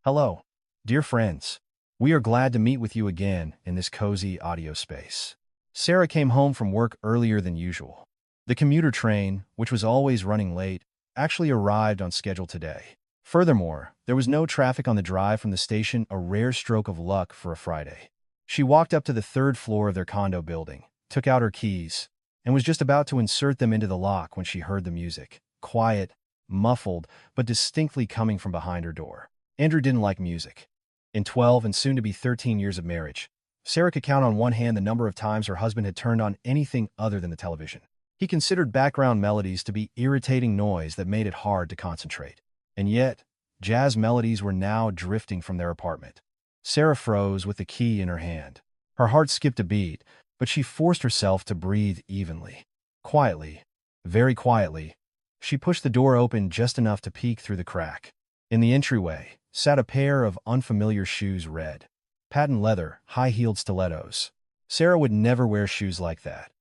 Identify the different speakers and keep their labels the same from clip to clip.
Speaker 1: Hello, dear friends. We are glad to meet with you again in this cozy audio space. Sarah came home from work earlier than usual. The commuter train, which was always running late, actually arrived on schedule today. Furthermore, there was no traffic on the drive from the station, a rare stroke of luck for a Friday. She walked up to the third floor of their condo building, took out her keys, and was just about to insert them into the lock when she heard the music. Quiet, muffled, but distinctly coming from behind her door. Andrew didn't like music. In 12 and soon to be 13 years of marriage, Sarah could count on one hand the number of times her husband had turned on anything other than the television. He considered background melodies to be irritating noise that made it hard to concentrate. And yet, jazz melodies were now drifting from their apartment. Sarah froze with the key in her hand. Her heart skipped a beat, but she forced herself to breathe evenly. Quietly, very quietly, she pushed the door open just enough to peek through the crack. In the entryway sat a pair of unfamiliar shoes, red, patent leather, high-heeled stilettos. Sarah would never wear shoes like that.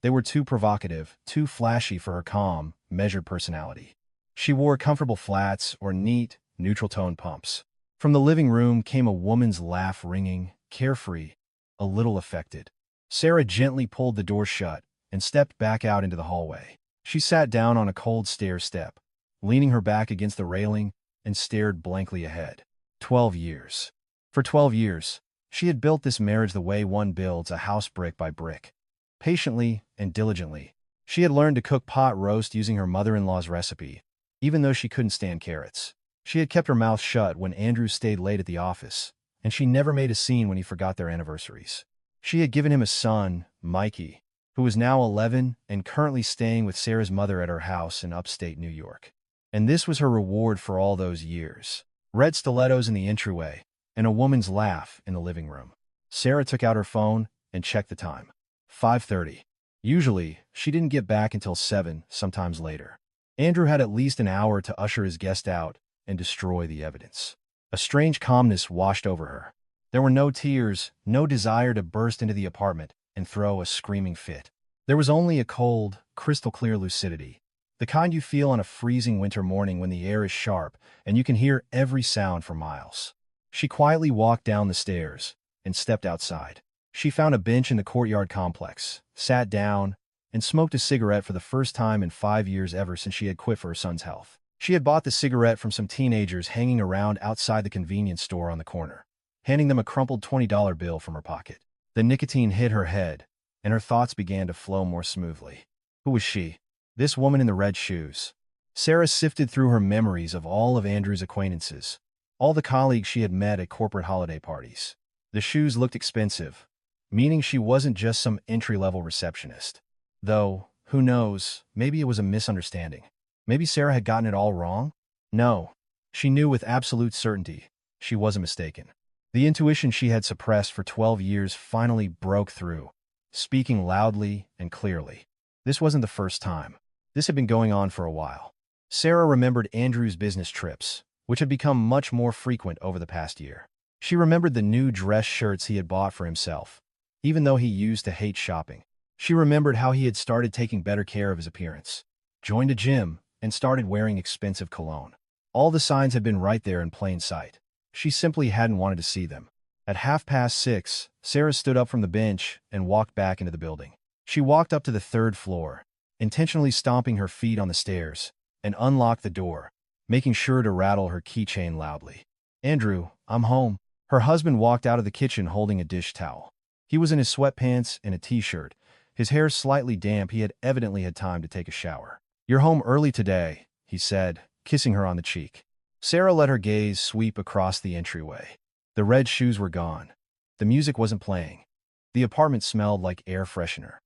Speaker 1: They were too provocative, too flashy for her calm, measured personality. She wore comfortable flats or neat, neutral-tone pumps. From the living room came a woman's laugh, ringing, carefree, a little affected. Sarah gently pulled the door shut and stepped back out into the hallway. She sat down on a cold stair step, leaning her back against the railing, and stared blankly ahead. 12 years. For 12 years, she had built this marriage the way one builds a house brick by brick. Patiently and diligently, she had learned to cook pot roast using her mother-in-law's recipe, even though she couldn't stand carrots. She had kept her mouth shut when Andrew stayed late at the office, and she never made a scene when he forgot their anniversaries. She had given him a son, Mikey, who was now 11 and currently staying with Sarah's mother at her house in upstate New York. And this was her reward for all those years. Red stilettos in the entryway, and a woman's laugh in the living room. Sarah took out her phone and checked the time. 5:30. Usually, she didn't get back until 7, sometimes later. Andrew had at least an hour to usher his guest out and destroy the evidence. A strange calmness washed over her. There were no tears, no desire to burst into the apartment and throw a screaming fit. There was only a cold, crystal-clear lucidity. The kind you feel on a freezing winter morning when the air is sharp and you can hear every sound for miles. She quietly walked down the stairs and stepped outside. She found a bench in the courtyard complex, sat down, and smoked a cigarette for the first time in 5 years ever since she had quit for her son's health. She had bought the cigarette from some teenagers hanging around outside the convenience store on the corner, handing them a crumpled $20 bill from her pocket. The nicotine hit her head, and her thoughts began to flow more smoothly. Who was she? This woman in the red shoes. Sarah sifted through her memories of all of Andrew's acquaintances, all the colleagues she had met at corporate holiday parties. The shoes looked expensive, meaning she wasn't just some entry-level receptionist. Though, who knows, maybe it was a misunderstanding. Maybe Sarah had gotten it all wrong? No. She knew with absolute certainty she wasn't mistaken. The intuition she had suppressed for 12 years finally broke through, speaking loudly and clearly. This wasn't the first time. This had been going on for a while. Sarah remembered Andrew's business trips, which had become much more frequent over the past year. She remembered the new dress shirts he had bought for himself, even though he used to hate shopping. She remembered how he had started taking better care of his appearance, joined a gym, and started wearing expensive cologne. All the signs had been right there in plain sight. She simply hadn't wanted to see them. At 6:30, Sarah stood up from the bench and walked back into the building. She walked up to the third floor, intentionally stomping her feet on the stairs, and unlocked the door, making sure to rattle her keychain loudly. "Andrew, I'm home." Her husband walked out of the kitchen holding a dish towel. He was in his sweatpants and a t-shirt, his hair slightly damp. He had evidently had time to take a shower. "You're home early today," he said, kissing her on the cheek. Sarah let her gaze sweep across the entryway. The red shoes were gone. The music wasn't playing. The apartment smelled like air freshener,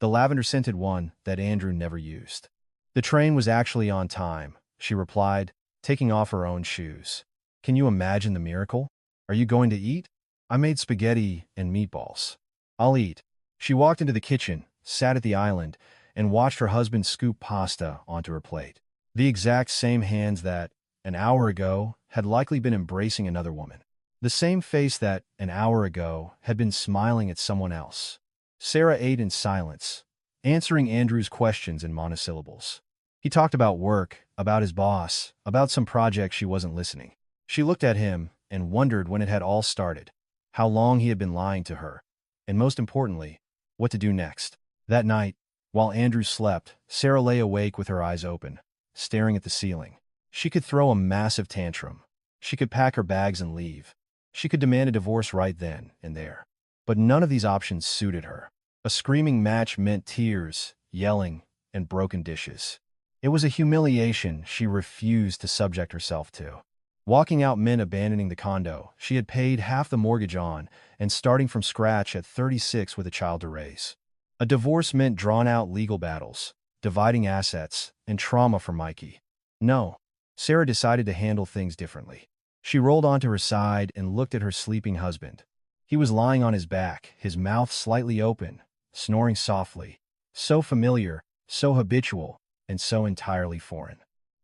Speaker 1: the lavender-scented one that Andrew never used. "The train was actually on time," she replied, taking off her own shoes. "Can you imagine the miracle? Are you going to eat? I made spaghetti and meatballs." "I'll eat." She walked into the kitchen, sat at the island, and watched her husband scoop pasta onto her plate. The exact same hands that, an hour ago, had likely been embracing another woman. The same face that, an hour ago, had been smiling at someone else. Sarah ate in silence, answering Andrew's questions in monosyllables. He talked about work, about his boss, about some project she wasn't listening. She looked at him, and wondered when it had all started, how long he had been lying to her, and most importantly, what to do next. That night, while Andrew slept, Sarah lay awake with her eyes open, staring at the ceiling. She could throw a massive tantrum. She could pack her bags and leave. She could demand a divorce right then and there. But none of these options suited her. A screaming match meant tears, yelling, and broken dishes. It was a humiliation she refused to subject herself to. Walking out meant abandoning the condo she had paid half the mortgage on and starting from scratch at 36 with a child to raise. A divorce meant drawn-out legal battles, dividing assets, and trauma for Mikey. No, Sarah decided to handle things differently. She rolled onto her side and looked at her sleeping husband. He was lying on his back, his mouth slightly open, snoring softly. So familiar, so habitual, and so entirely foreign.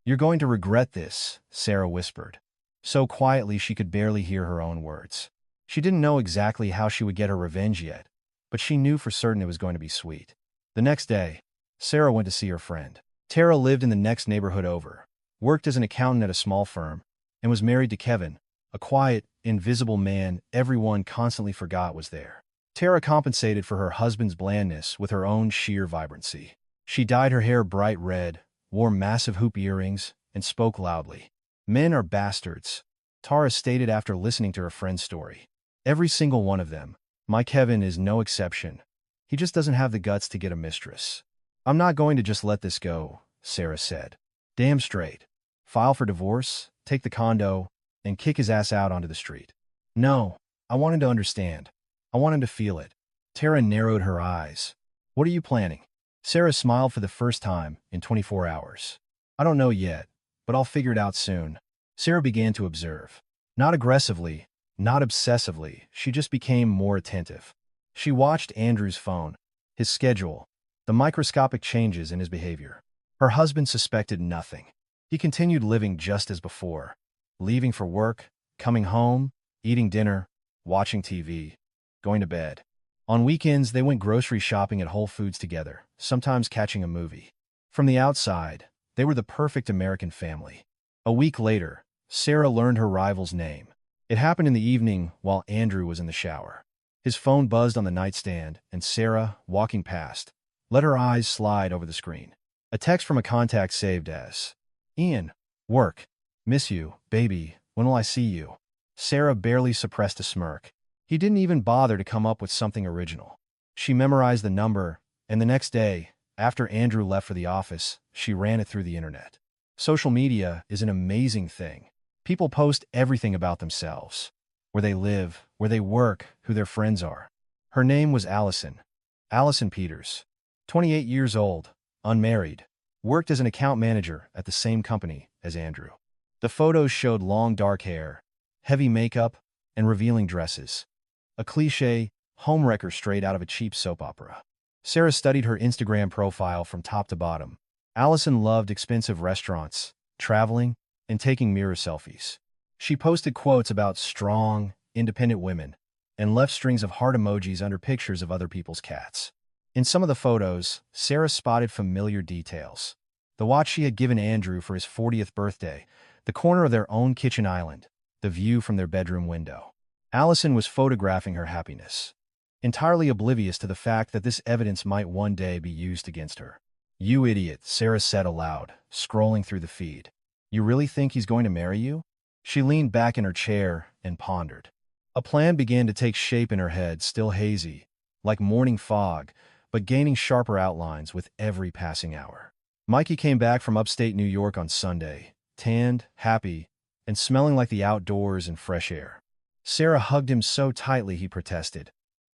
Speaker 1: "You're going to regret this," Sarah whispered, so quietly she could barely hear her own words. She didn't know exactly how she would get her revenge yet, but she knew for certain it was going to be sweet. The next day, Sarah went to see her friend. Tara lived in the next neighborhood over, worked as an accountant at a small firm, and was married to Kevin, a quiet, invisible man everyone constantly forgot was there. Tara compensated for her husband's blandness with her own sheer vibrancy. She dyed her hair bright red, wore massive hoop earrings, and spoke loudly. "Men are bastards," Tara stated after listening to her friend's story. "Every single one of them. My Kevin is no exception. He just doesn't have the guts to get a mistress." "I'm not going to just let this go," Sarah said. "Damn straight. File for divorce, take the condo, and kick his ass out onto the street." "No, I want him to understand. I want him to feel it." Tara narrowed her eyes. "What are you planning?" Sarah smiled for the first time in 24 hours. "I don't know yet, but I'll figure it out soon." Sarah began to observe. Not aggressively, not obsessively, she just became more attentive. She watched Andrew's phone, his schedule, the microscopic changes in his behavior. Her husband suspected nothing. He continued living just as before, leaving for work, coming home, eating dinner, watching TV, going to bed. On weekends, they went grocery shopping at Whole Foods together, sometimes catching a movie. From the outside, they were the perfect American family. A week later, Sarah learned her rival's name. It happened in the evening while Andrew was in the shower. His phone buzzed on the nightstand, and Sarah, walking past, let her eyes slide over the screen. A text from a contact saved as, "Ian, work. Miss you, baby. When will I see you?" Sarah barely suppressed a smirk. He didn't even bother to come up with something original. She memorized the number, and the next day, after Andrew left for the office, she ran it through the internet. Social media is an amazing thing. People post everything about themselves. Where they live, where they work, who their friends are. Her name was Allison. Allison Peters. 28 years old, unmarried. Worked as an account manager at the same company as Andrew. The photos showed long dark hair, heavy makeup, and revealing dresses. A cliché homewrecker straight out of a cheap soap opera. Sarah studied her Instagram profile from top to bottom. Allison loved expensive restaurants, traveling, and taking mirror selfies. She posted quotes about strong, independent women, and left strings of heart emojis under pictures of other people's cats. In some of the photos, Sarah spotted familiar details. The watch she had given Andrew for his 40th birthday, the corner of their own kitchen island, the view from their bedroom window. Allison was photographing her happiness, entirely oblivious to the fact that this evidence might one day be used against her. "You idiot," Sarah said aloud, scrolling through the feed. "You really think he's going to marry you?" She leaned back in her chair and pondered. A plan began to take shape in her head, still hazy, like morning fog, but gaining sharper outlines with every passing hour. Mikey came back from upstate New York on Sunday, tanned, happy, and smelling like the outdoors and fresh air. Sarah hugged him so tightly he protested.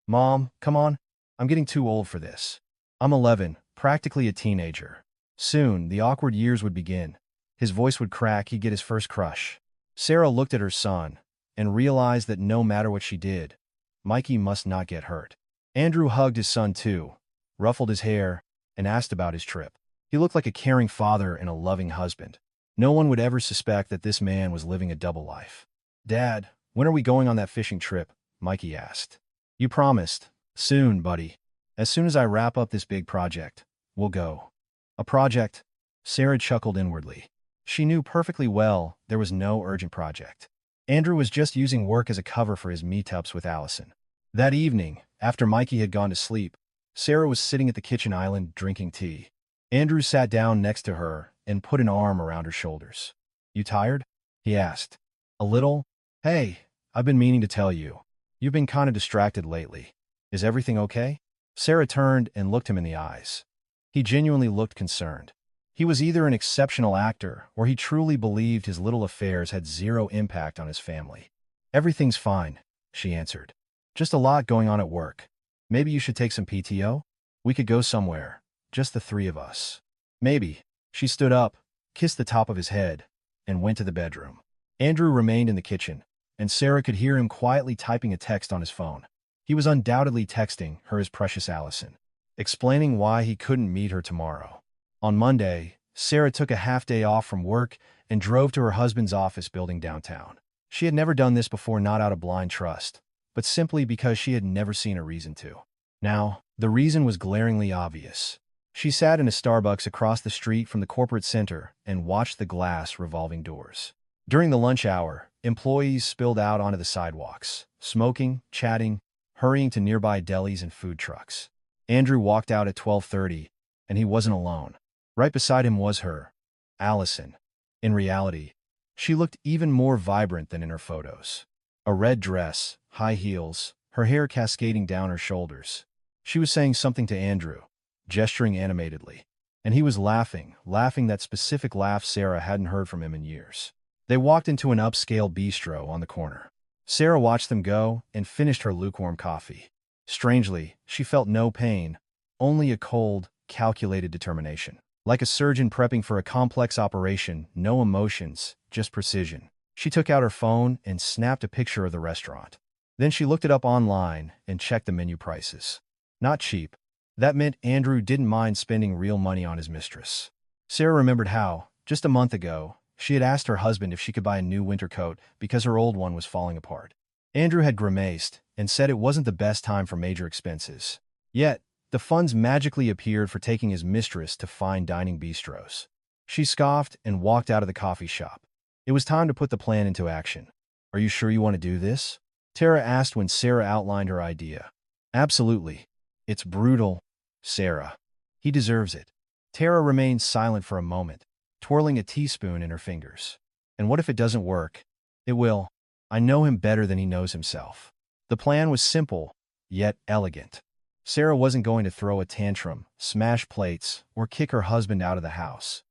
Speaker 1: "Mom, come on. I'm getting too old for this. I'm 11, practically a teenager. Soon, the awkward years would begin. His voice would crack, he'd get his first crush." Sarah looked at her son and realized that no matter what she did, Mikey must not get hurt. Andrew hugged his son too, ruffled his hair, and asked about his trip. He looked like a caring father and a loving husband. No one would ever suspect that this man was living a double life. "Dad, when are we going on that fishing trip?" Mikey asked. "You promised. Soon, buddy. As soon as I wrap up this big project, we'll go." "A project?" Sarah chuckled inwardly. She knew perfectly well there was no urgent project. Andrew was just using work as a cover for his meetups with Allison. That evening, after Mikey had gone to sleep, Sarah was sitting at the kitchen island drinking tea. Andrew sat down next to her and put an arm around her shoulders. "You tired?" he asked. "A little. Hey, I've been meaning to tell you. You've been kind of distracted lately. Is everything okay?" Sarah turned and looked him in the eyes. He genuinely looked concerned. He was either an exceptional actor or he truly believed his little affairs had zero impact on his family. "Everything's fine," she answered. "Just a lot going on at work. Maybe you should take some PTO? We could go somewhere, just the three of us." "Maybe." She stood up, kissed the top of his head, and went to the bedroom. Andrew remained in the kitchen, and Sarah could hear him quietly typing a text on his phone. He was undoubtedly texting her his precious Allison, explaining why he couldn't meet her tomorrow. On Monday, Sarah took a half-day off from work and drove to her husband's office building downtown. She had never done this before, not out of blind trust, but simply because she had never seen a reason to. Now, the reason was glaringly obvious. She sat in a Starbucks across the street from the corporate center and watched the glass revolving doors. During the lunch hour, employees spilled out onto the sidewalks, smoking, chatting, hurrying to nearby delis and food trucks. Andrew walked out at 12:30, and he wasn't alone. Right beside him was her, Allison. In reality, she looked even more vibrant than in her photos. A red dress, high heels, her hair cascading down her shoulders. She was saying something to Andrew, gesturing animatedly. And he was laughing that specific laugh Sarah hadn't heard from him in years. They walked into an upscale bistro on the corner. Sarah watched them go and finished her lukewarm coffee. Strangely, she felt no pain, only a cold, calculated determination. Like a surgeon prepping for a complex operation, no emotions, just precision. She took out her phone and snapped a picture of the restaurant. Then she looked it up online and checked the menu prices. Not cheap. That meant Andrew didn't mind spending real money on his mistress. Sarah remembered how, just a month ago, she had asked her husband if she could buy a new winter coat because her old one was falling apart. Andrew had grimaced and said it wasn't the best time for major expenses. Yet, the funds magically appeared for taking his mistress to fine dining bistros. She scoffed and walked out of the coffee shop. It was time to put the plan into action. "Are you sure you want to do this?" Tara asked when Sarah outlined her idea. "Absolutely. It's brutal, Sarah. He deserves it." Tara remained silent for a moment, twirling a teaspoon in her fingers. "And what if it doesn't work?" "It will. I know him better than he knows himself." The plan was simple, yet elegant. Sarah wasn't going to throw a tantrum, smash plates, or kick her husband out of the house.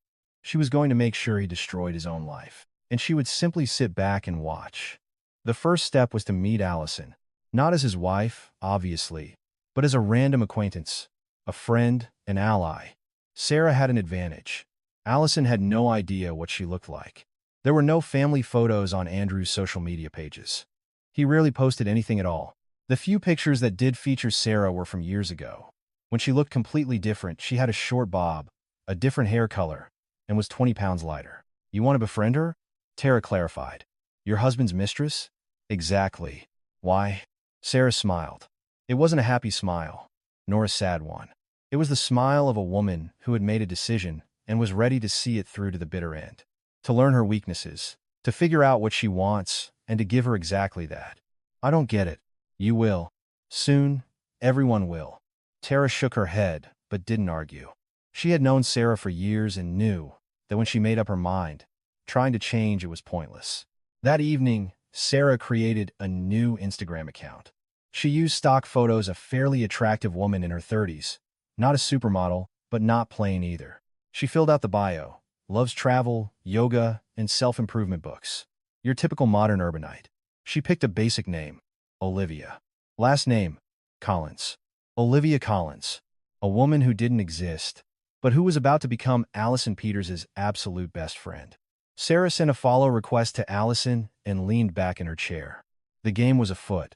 Speaker 1: She was going to make sure he destroyed his own life, and she would simply sit back and watch. The first step was to meet Allison, not as his wife, obviously, but as a random acquaintance, a friend, an ally. Sarah had an advantage. Allison had no idea what she looked like. There were no family photos on Andrew's social media pages. He rarely posted anything at all. The few pictures that did feature Sarah were from years ago. When she looked completely different, she had a short bob, a different hair color, and was 20 pounds lighter. "You want to befriend her?" Tara clarified. "Your husband's mistress?" "Exactly. Why?" Sarah smiled. It wasn't a happy smile, nor a sad one. It was the smile of a woman who had made a decision and was ready to see it through to the bitter end. To learn her weaknesses, to figure out what she wants, and to give her exactly that. "I don't get it." "You will. Soon, everyone will." Tara shook her head, but didn't argue. She had known Sarah for years and knew that when she made up her mind, trying to change it was pointless. That evening, Sarah created a new Instagram account. She used stock photos of a fairly attractive woman in her 30s, not a supermodel, but not plain either. She filled out the bio, loves travel, yoga, and self-improvement books. Your typical modern urbanite. She picked a basic name, Olivia. Last name, Collins. Olivia Collins, a woman who didn't exist, but who was about to become Allison Peters' absolute best friend. Sarah sent a follow request to Allison and leaned back in her chair. The game was afoot.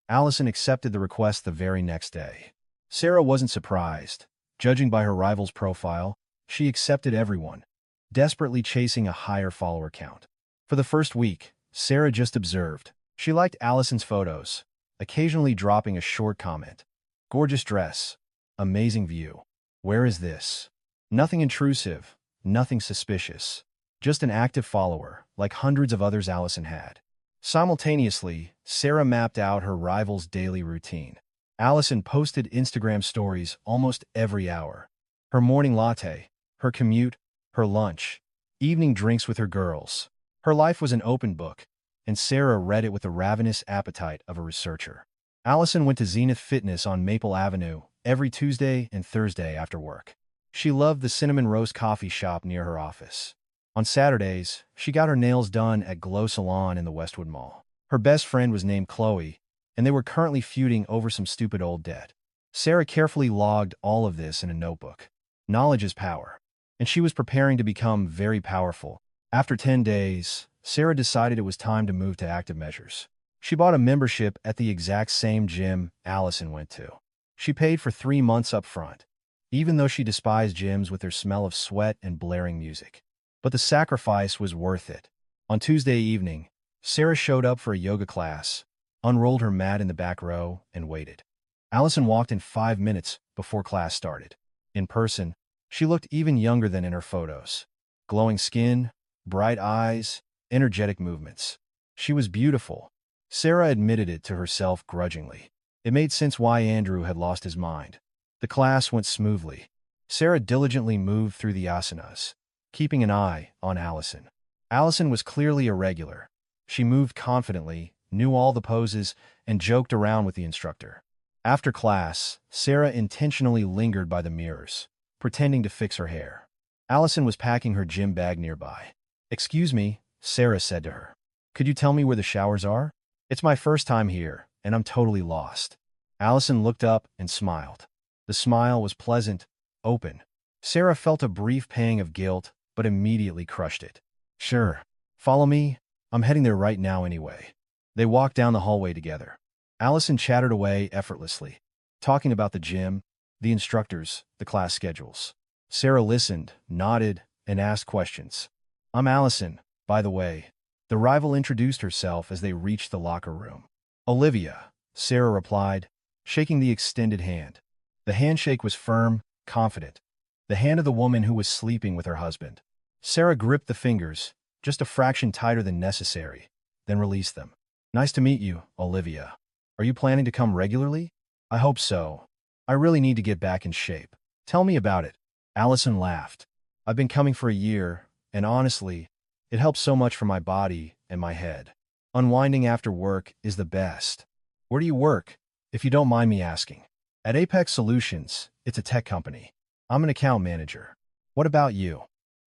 Speaker 1: Allison accepted the request the very next day. Sarah wasn't surprised. Judging by her rival's profile, she accepted everyone, desperately chasing a higher follower count. For the first week, Sarah just observed. She liked Allison's photos, occasionally dropping a short comment. "Gorgeous dress. Amazing view. Where is this?" Nothing intrusive, nothing suspicious. Just an active follower, like hundreds of others Allison had. Simultaneously, Sarah mapped out her rival's daily routine. Allison posted Instagram stories almost every hour. Her morning latte, her commute, her lunch, evening drinks with her girls. Her life was an open book, and Sarah read it with the ravenous appetite of a researcher. Allison went to Zenith Fitness on Maple Avenue every Tuesday and Thursday after work. She loved the Cinnamon Roast coffee shop near her office. On Saturdays, she got her nails done at Glow Salon in the Westwood Mall. Her best friend was named Chloe, and they were currently feuding over some stupid old debt. Sarah carefully logged all of this in a notebook. Knowledge is power. And she was preparing to become very powerful. After 10 days, Sarah decided it was time to move to active measures. She bought a membership at the exact same gym Allison went to. She paid for 3 months up front, even though she despised gyms with their smell of sweat and blaring music. But the sacrifice was worth it. On Tuesday evening, Sarah showed up for a yoga class, unrolled her mat in the back row, and waited. Allison walked in 5 minutes before class started. In person, she looked even younger than in her photos. Glowing skin, bright eyes, energetic movements. She was beautiful. Sarah admitted it to herself grudgingly. It made sense why Andrew had lost his mind. The class went smoothly. Sarah diligently moved through the asanas, keeping an eye on Allison. Allison was clearly irregular. She moved confidently, knew all the poses, and joked around with the instructor. After class, Sarah intentionally lingered by the mirrors, pretending to fix her hair. Allison was packing her gym bag nearby. "Excuse me," Sarah said to her. "Could you tell me where the showers are? It's my first time here, and I'm totally lost." Allison looked up and smiled. The smile was pleasant, open. Sarah felt a brief pang of guilt, but immediately crushed it. "Sure. Follow me. I'm heading there right now anyway." They walked down the hallway together. Allison chattered away effortlessly, talking about the gym, the instructors, the class schedules. Sarah listened, nodded, and asked questions. "I'm Allison, by the way." The rival introduced herself as they reached the locker room. "Olivia," Sarah replied, shaking the extended hand. The handshake was firm, confident. The hand of the woman who was sleeping with her husband. Sarah gripped the fingers, just a fraction tighter than necessary, then released them. "Nice to meet you, Olivia. Are you planning to come regularly?" "I hope so. I really need to get back in shape." "Tell me about it." Allison laughed. "I've been coming for a year, and honestly, it helps so much for my body and my head. Unwinding after work is the best." "Where do you work, if you don't mind me asking?" "At Apex Solutions. It's a tech company. I'm an account manager." "What about you?"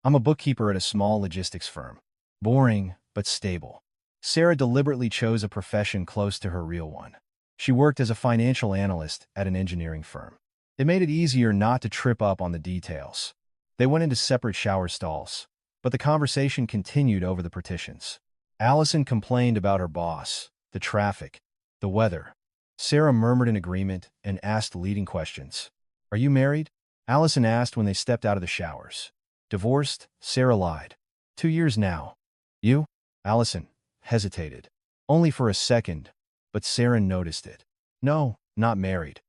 Speaker 1: "I'm a bookkeeper at a small logistics firm." "Boring, but stable." Sarah deliberately chose a profession close to her real one. She worked as a financial analyst at an engineering firm. It made it easier not to trip up on the details. They went into separate shower stalls, but the conversation continued over the partitions. Allison complained about her boss, the traffic, the weather. Sarah murmured in agreement and asked leading questions. "Are you married?" Allison asked when they stepped out of the showers. "Divorced," Sarah lied. 2 years now." "You?" Allison hesitated. Only for a second, but Sarah noticed it. "No, not married.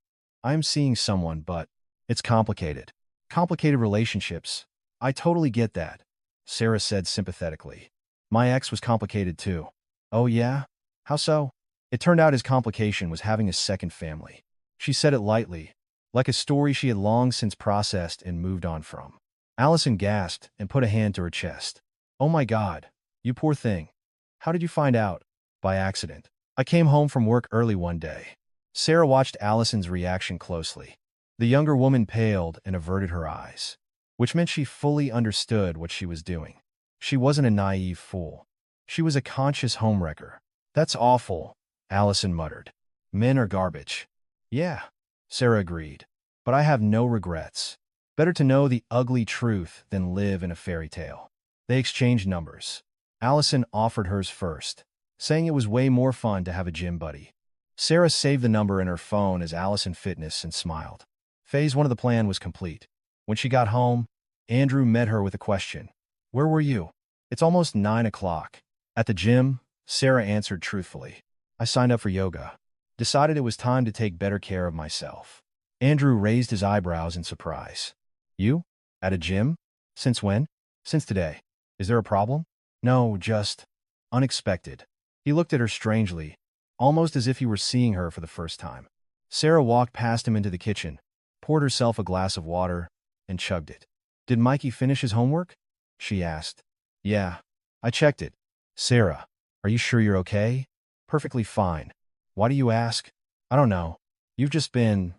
Speaker 1: I'm seeing someone, but it's complicated." "Complicated relationships. I totally get that," Sarah said sympathetically. "My ex was complicated too." "Oh yeah? How so?" "It turned out his complication was having a second family." She said it lightly, like a story she had long since processed and moved on from. Allison gasped and put a hand to her chest. "Oh my God, you poor thing. How did you find out?" "By accident. I came home from work early one day." Sarah watched Allison's reaction closely. The younger woman paled and averted her eyes, which meant she fully understood what she was doing. She wasn't a naive fool. She was a conscious homewrecker. "That's awful," Allison muttered. "Men are garbage." "Yeah," Sarah agreed. "But I have no regrets. Better to know the ugly truth than live in a fairy tale." They exchanged numbers. Allison offered hers first, saying it was way more fun to have a gym buddy. Sarah saved the number in her phone as Allison Fitness and smiled. Phase 1 of the plan was complete. When she got home, Andrew met her with a question. "Where were you?" "It's almost 9 o'clock. "At the gym," Sarah answered truthfully. "I signed up for yoga. Decided it was time to take better care of myself." Andrew raised his eyebrows in surprise. "You? At a gym? Since when?" "Since today. Is there a problem?" "No, just unexpected." He looked at her strangely, almost as if he were seeing her for the first time. Sarah walked past him into the kitchen, poured herself a glass of water, and chugged it. "Did Mikey finish his homework?" she asked. "Yeah, I checked it." "Sarah, are you sure you're okay?" "Perfectly fine. Why do you ask?" "I don't know. You've just been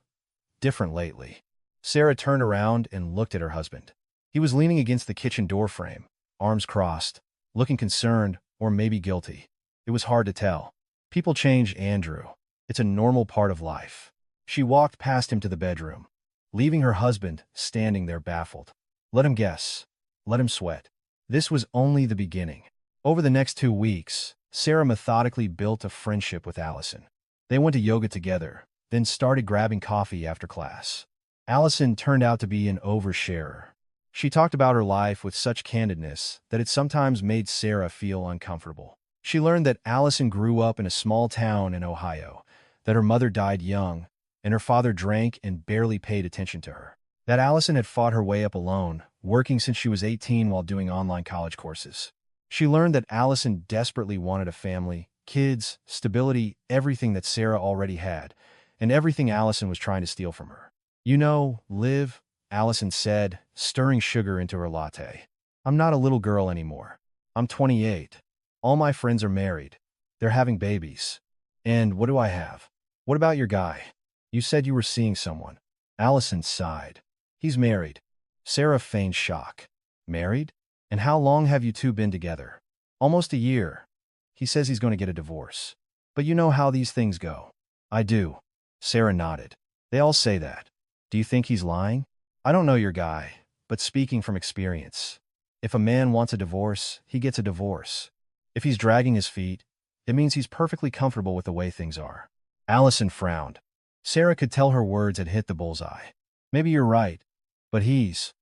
Speaker 1: different lately." Sarah turned around and looked at her husband. He was leaning against the kitchen door frame, arms crossed, looking concerned or maybe guilty. It was hard to tell. "People change, Andrew. It's a normal part of life." She walked past him to the bedroom, leaving her husband standing there baffled. Let him guess. Let him sweat. This was only the beginning. Over the next 2 weeks, Sarah methodically built a friendship with Allison. They went to yoga together, then started grabbing coffee after class. Allison turned out to be an oversharer. She talked about her life with such candidness that it sometimes made Sarah feel uncomfortable. She learned that Allison grew up in a small town in Ohio, that her mother died young, and her father drank and barely paid attention to her. That Allison had fought her way up alone, working since she was 18 while doing online college courses. She learned that Allison desperately wanted a family, kids, stability, everything that Sarah already had, and everything Allison was trying to steal from her. "You know, Liv," Allison said, stirring sugar into her latte. "I'm not a little girl anymore. I'm 28. All my friends are married. They're having babies. And what do I have? What about your guy? You said you were seeing someone." Allison sighed. "He's married." Sarah feigned shock. "Married? And how long have you two been together?" "Almost a year. He says he's going to get a divorce. But you know how these things go." "I do." Sarah nodded. "They all say that. Do you think he's lying?" "I don't know your guy, but speaking from experience, if a man wants a divorce, he gets a divorce. If he's dragging his feet, it means he's perfectly comfortable with the way things are." Allison frowned. Sarah could tell her words had hit the bullseye. "Maybe you're right, but he's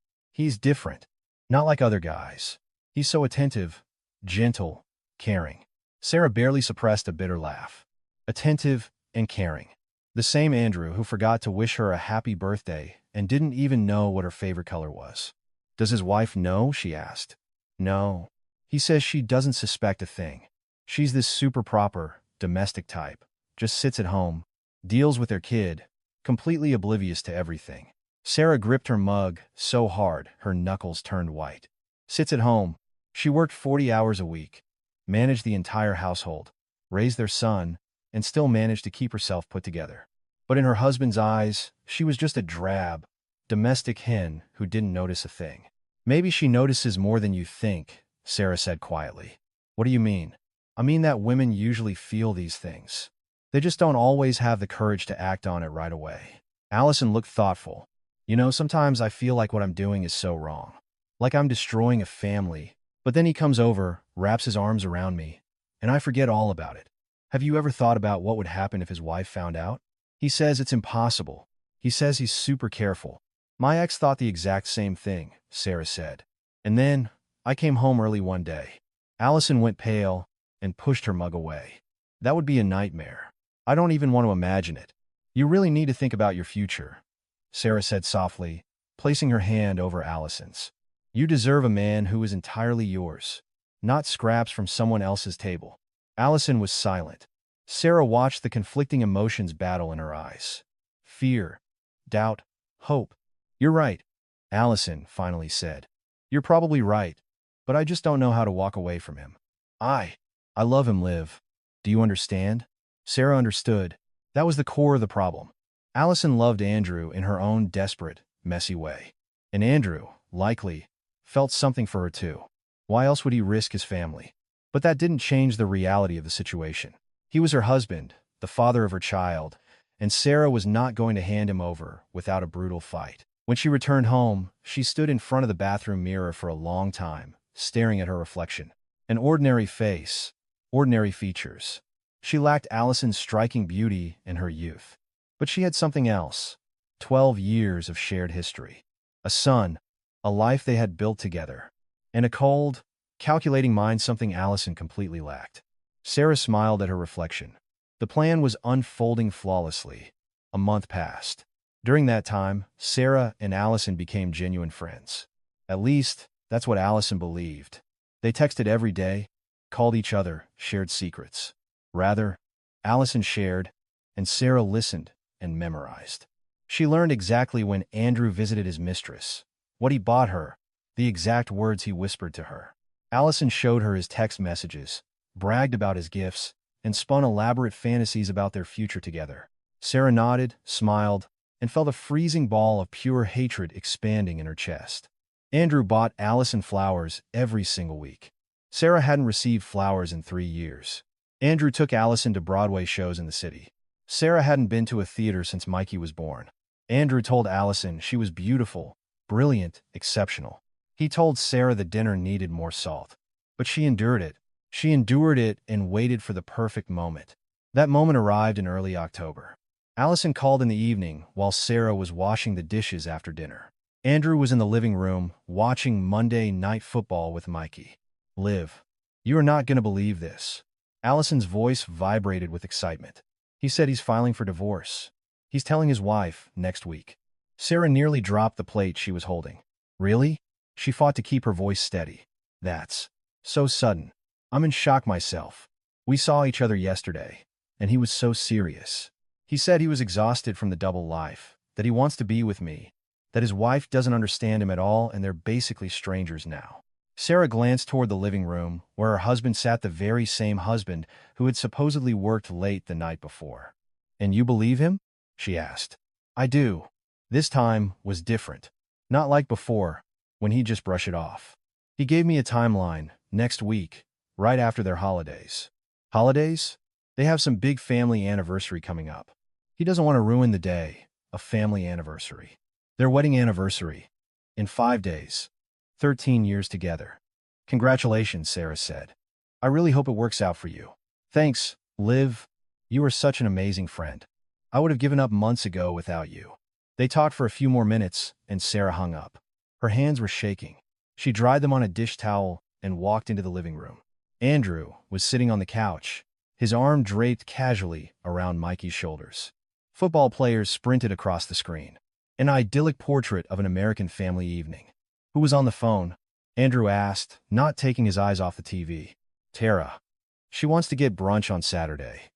Speaker 1: different. Not like other guys. He's so attentive, gentle, caring." Sarah barely suppressed a bitter laugh. Attentive and caring. The same Andrew who forgot to wish her a happy birthday and didn't even know what her favorite color was. "Does his wife know?" she asked. "No. He says she doesn't suspect a thing. She's this super proper, domestic type. Just sits at home, deals with their kid, completely oblivious to everything." Sarah gripped her mug so hard her knuckles turned white. "Sits at home." She worked 40 hours a week, managed the entire household, raised their son, and still managed to keep herself put together. But in her husband's eyes, she was just a drab, domestic hen who didn't notice a thing. "Maybe she notices more than you think," Sarah said quietly. "What do you mean?" "I mean that women usually feel these things. They just don't always have the courage to act on it right away." Allison looked thoughtful. "You know, sometimes I feel like what I'm doing is so wrong. Like I'm destroying a family. But then he comes over, wraps his arms around me, and I forget all about it. Have you ever thought about what would happen if his wife found out? He says it's impossible. He says he's super careful." "My ex thought the exact same thing," Sarah said. "And then, I came home early one day." Allison went pale and pushed her mug away. "That would be a nightmare. I don't even want to imagine it." "You really need to think about your future," Sarah said softly, placing her hand over Allison's. "You deserve a man who is entirely yours, not scraps from someone else's table." Allison was silent. Sarah watched the conflicting emotions battle in her eyes. Fear, doubt, hope. "You're right," Allison finally said. "You're probably right, but I just don't know how to walk away from him. I love him, Liv. Do you understand?" Sarah understood. That was the core of the problem. Allison loved Andrew in her own desperate, messy way. And Andrew, likely, felt something for her too. Why else would he risk his family? But that didn't change the reality of the situation. He was her husband, the father of her child, and Sarah was not going to hand him over without a brutal fight. When she returned home, she stood in front of the bathroom mirror for a long time, staring at her reflection. An ordinary face, ordinary features. She lacked Allison's striking beauty and her youth. But she had something else. 12 years of shared history. A son, a life they had built together. And a cold, calculating mind, something Allison completely lacked. Sarah smiled at her reflection. The plan was unfolding flawlessly. A month passed. During that time, Sarah and Allison became genuine friends. At least, that's what Allison believed. They texted every day, called each other, shared secrets. Rather, Allison shared, and Sarah listened and memorized. She learned exactly when Andrew visited his mistress, what he bought her, the exact words he whispered to her. Allison showed her his text messages, bragged about his gifts, and spun elaborate fantasies about their future together. Sarah nodded, smiled, and felt a freezing ball of pure hatred expanding in her chest. Andrew bought Allison flowers every single week. Sarah hadn't received flowers in 3 years. Andrew took Allison to Broadway shows in the city. Sarah hadn't been to a theater since Mikey was born. Andrew told Allison she was beautiful, brilliant, exceptional. He told Sarah the dinner needed more salt. But she endured it. She endured it and waited for the perfect moment. That moment arrived in early October. Allison called in the evening while Sarah was washing the dishes after dinner. Andrew was in the living room watching Monday Night Football with Mikey. "Liv, you are not going to believe this." Allison's voice vibrated with excitement. "He said he's filing for divorce. He's telling his wife next week." Sarah nearly dropped the plate she was holding. "Really?" She fought to keep her voice steady. "That's so sudden. I'm in shock myself. We saw each other yesterday, and he was so serious. He said he was exhausted from the double life, that he wants to be with me, that his wife doesn't understand him at all, and they're basically strangers now." Sarah glanced toward the living room, where her husband sat, the very same husband who had supposedly worked late the night before. "And you believe him?" she asked. "I do." This time was different. Not like before, when he'd just brush it off. He gave me a timeline, next week, right after their holidays. Holidays? They have some big family anniversary coming up. He doesn't want to ruin the day, a family anniversary. Their wedding anniversary. In 5 days. 13 years together. "Congratulations," Sarah said. "I really hope it works out for you." "Thanks, Liv. You are such an amazing friend. I would have given up months ago without you." They talked for a few more minutes, and Sarah hung up. Her hands were shaking. She dried them on a dish towel and walked into the living room. Andrew was sitting on the couch, his arm draped casually around Mikey's shoulders. Football players sprinted across the screen. An idyllic portrait of an American family evening. "Who was on the phone?" Andrew asked, not taking his eyes off the TV. "Tara. She wants to get brunch on Saturday."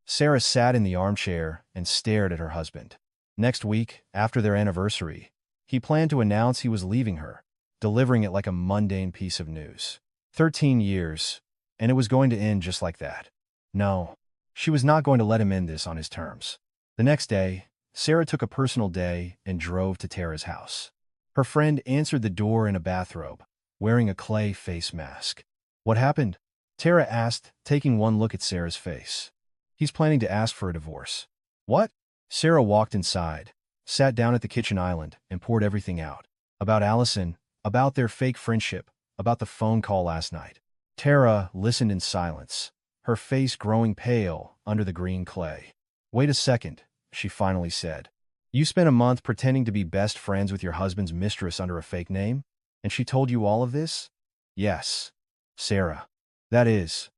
Speaker 1: Sarah sat in the armchair and stared at her husband. Next week, after their anniversary, he planned to announce he was leaving her, delivering it like a mundane piece of news. 13 years, and it was going to end just like that. No, she was not going to let him end this on his terms. The next day, Sarah took a personal day and drove to Tara's house. Her friend answered the door in a bathrobe, wearing a clay face mask. "What happened?" Tara asked, taking one look at Sarah's face. "He's planning to ask for a divorce." "What?" Sarah walked inside, sat down at the kitchen island, and poured everything out. About Allison, about their fake friendship, about the phone call last night. Tara listened in silence, her face growing pale under the green clay. "Wait a second," she finally said. "You spent a month pretending to be best friends with your husband's mistress under a fake name? And she told you all of this?" "Yes, Sarah. That is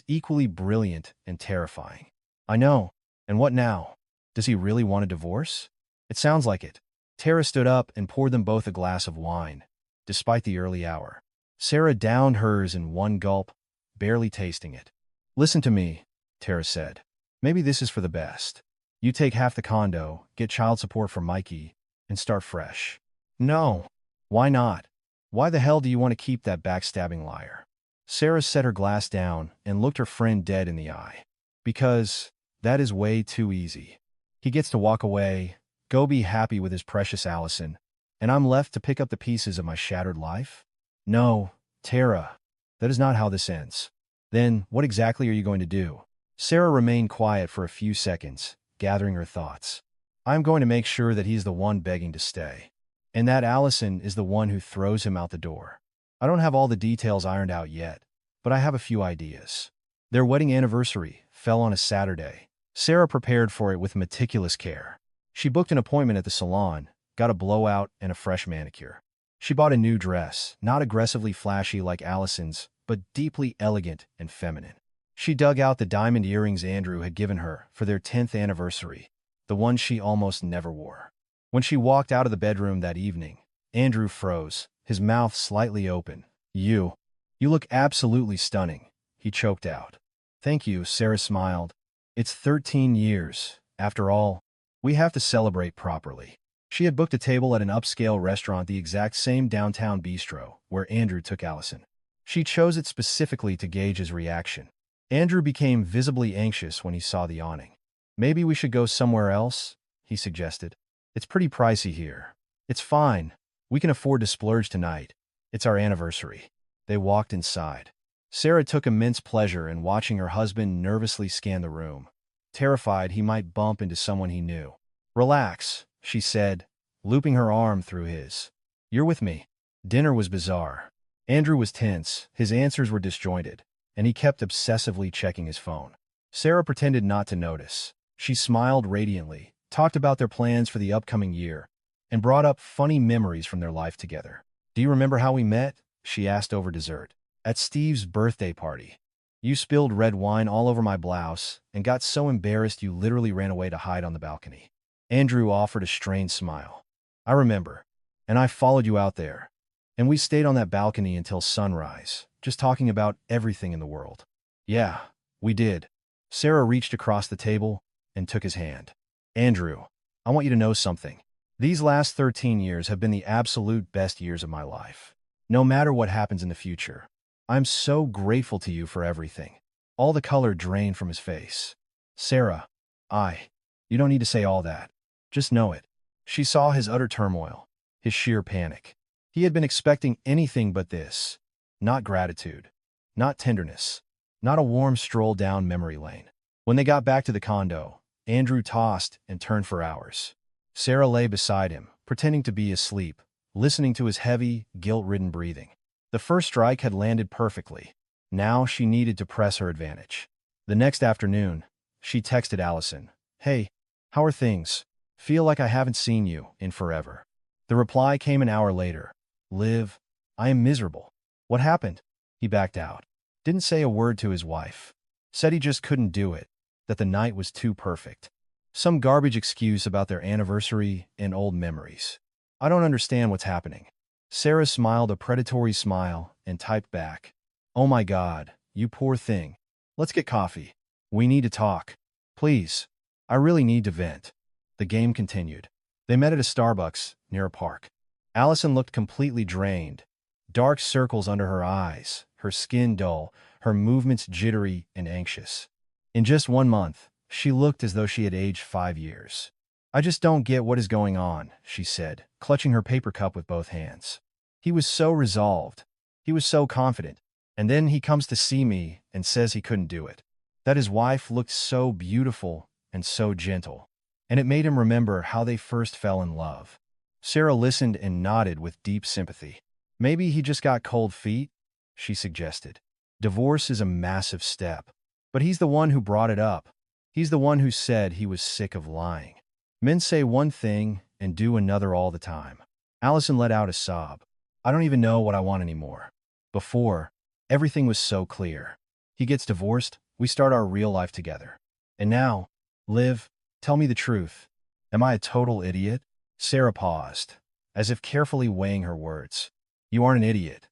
Speaker 1: equally brilliant and terrifying." "I know. And what now? Does he really want a divorce?" "It sounds like it." Tara stood up and poured them both a glass of wine, despite the early hour. Sarah downed hers in one gulp, barely tasting it. "Listen to me," Tara said. "Maybe this is for the best. You take half the condo, get child support for Mikey, and start fresh." "No." "Why not? Why the hell do you want to keep that backstabbing liar?" Sarah set her glass down and looked her friend dead in the eye. "Because that is way too easy. He gets to walk away, go be happy with his precious Allison, and I'm left to pick up the pieces of my shattered life? No, Tara, that is not how this ends." "Then what exactly are you going to do?" Sarah remained quiet for a few seconds, gathering her thoughts. "I'm going to make sure that he's the one begging to stay, and that Allison is the one who throws him out the door. I don't have all the details ironed out yet, but I have a few ideas." Their wedding anniversary fell on a Saturday. Sarah prepared for it with meticulous care. She booked an appointment at the salon, got a blowout and a fresh manicure. She bought a new dress, not aggressively flashy like Allison's, but deeply elegant and feminine. She dug out the diamond earrings Andrew had given her for their 10th anniversary, the ones she almost never wore. When she walked out of the bedroom that evening, Andrew froze, his mouth slightly open. You You look absolutely stunning, he choked out. Thank you, Sarah smiled. It's 13 years. After all, we have to celebrate properly. She had booked a table at an upscale restaurant, the exact same downtown bistro, where Andrew took Allison. She chose it specifically to gauge his reaction. Andrew became visibly anxious when he saw the awning. Maybe we should go somewhere else, he suggested. It's pretty pricey here. It's fine. We can afford to splurge tonight. It's our anniversary. They walked inside. Sarah took immense pleasure in watching her husband nervously scan the room, terrified he might bump into someone he knew. Relax, she said, looping her arm through his. You're with me. Dinner was bizarre. Andrew was tense, his answers were disjointed, and he kept obsessively checking his phone. Sarah pretended not to notice. She smiled radiantly, talked about their plans for the upcoming year, and brought up funny memories from their life together. Do you remember how we met? She asked over dessert. At Steve's birthday party. You spilled red wine all over my blouse and got so embarrassed you literally ran away to hide on the balcony. Andrew offered a strained smile. I remember. And I followed you out there. And we stayed on that balcony until sunrise, just talking about everything in the world. Yeah, we did. Sarah reached across the table and took his hand. Andrew, I want you to know something. These last 13 years have been the absolute best years of my life. No matter what happens in the future, I'm so grateful to you for everything. All the color drained from his face. Sarah, you don't need to say all that. Just know it. She saw his utter turmoil, his sheer panic. He had been expecting anything but this. Not gratitude. Not tenderness. Not a warm stroll down memory lane. When they got back to the condo, Andrew tossed and turned for hours. Sarah lay beside him, pretending to be asleep, listening to his heavy, guilt-ridden breathing. The first strike had landed perfectly. Now she needed to press her advantage. The next afternoon, she texted Allison, Hey, how are things? Feel like I haven't seen you in forever. The reply came an hour later. Liv, I am miserable. What happened? He backed out. Didn't say a word to his wife. Said he just couldn't do it, that the night was too perfect. Some garbage excuse about their anniversary and old memories. I don't understand what's happening. Sarah smiled a predatory smile and typed back. Oh my God, you poor thing. Let's get coffee. We need to talk. Please. I really need to vent. The game continued. They met at a Starbucks near a park. Allison looked completely drained. Dark circles under her eyes, her skin dull, her movements jittery and anxious. In just 1 month, she looked as though she had aged 5 years. I just don't get what is going on, she said, clutching her paper cup with both hands. He was so resolved. He was so confident. And then he comes to see me and says he couldn't do it. That his wife looked so beautiful and so gentle. And it made him remember how they first fell in love. Sarah listened and nodded with deep sympathy. Maybe he just got cold feet, she suggested. Divorce is a massive step. But he's the one who brought it up. He's the one who said he was sick of lying. Men say one thing and do another all the time. Allison let out a sob. I don't even know what I want anymore. Before, everything was so clear. He gets divorced, we start our real life together. And now, Liv, tell me the truth. Am I a total idiot? Sarah paused, as if carefully weighing her words. You aren't an idiot.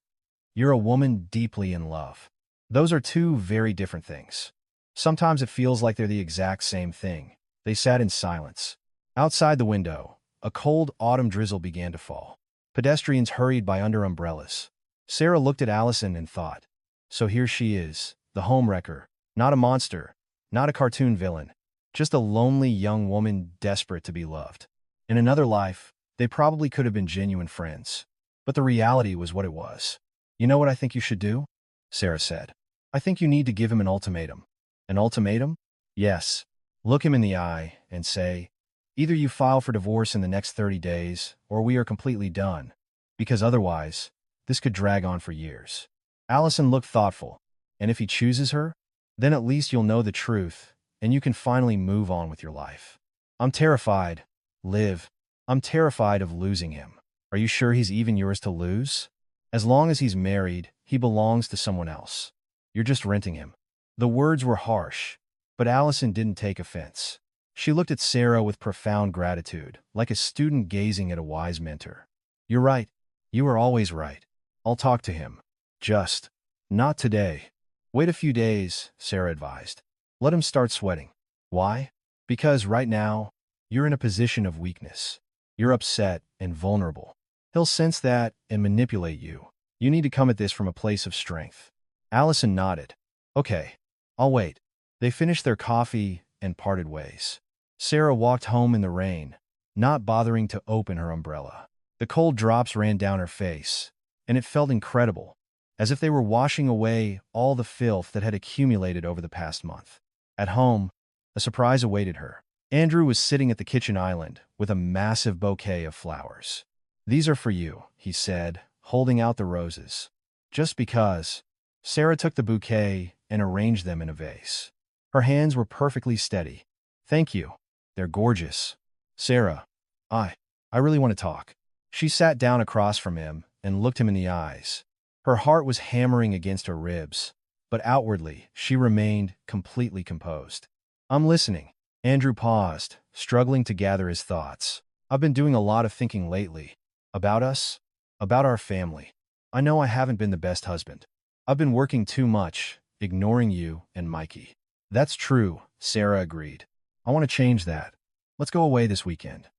Speaker 1: You're a woman deeply in love. Those are two very different things. Sometimes it feels like they're the exact same thing. They sat in silence. Outside the window, a cold autumn drizzle began to fall. Pedestrians hurried by under umbrellas. Sarah looked at Allison and thought, so here she is, the homewrecker, not a monster, not a cartoon villain, just a lonely young woman desperate to be loved. In another life, they probably could have been genuine friends. But the reality was what it was. You know what I think you should do? Sarah said. I think you need to give him an ultimatum. An ultimatum? Yes. Look him in the eye and say, either you file for divorce in the next 30 days, or we are completely done. Because otherwise, this could drag on for years. Allison looked thoughtful. And if he chooses her, then at least you'll know the truth, and you can finally move on with your life. I'm terrified, Liv. I'm terrified of losing him. Are you sure he's even yours to lose? As long as he's married, he belongs to someone else. You're just renting him. The words were harsh, but Allison didn't take offense. She looked at Sarah with profound gratitude, like a student gazing at a wise mentor. You're right. You are always right. I'll talk to him. Just Not today. Wait a few days, Sarah advised. Let him start sweating. Why? Because right now, you're in a position of weakness. You're upset and vulnerable. He'll sense that and manipulate you. You need to come at this from a place of strength. Allison nodded. Okay, I'll wait. They finished their coffee and parted ways. Sarah walked home in the rain, not bothering to open her umbrella. The cold drops ran down her face, and it felt incredible, as if they were washing away all the filth that had accumulated over the past month. At home, a surprise awaited her. Andrew was sitting at the kitchen island with a massive bouquet of flowers. These are for you, he said, holding out the roses. Just because. Sarah took the bouquet and arranged them in a vase. Her hands were perfectly steady. Thank you. They're gorgeous. Sarah, I really want to talk. She sat down across from him and looked him in the eyes. Her heart was hammering against her ribs, but outwardly she remained completely composed. I'm listening. Andrew paused, struggling to gather his thoughts. I've been doing a lot of thinking lately. About us? About our family. I know I haven't been the best husband. I've been working too much, ignoring you and Mikey. That's true, Sarah agreed. I want to change that. Let's go away this weekend.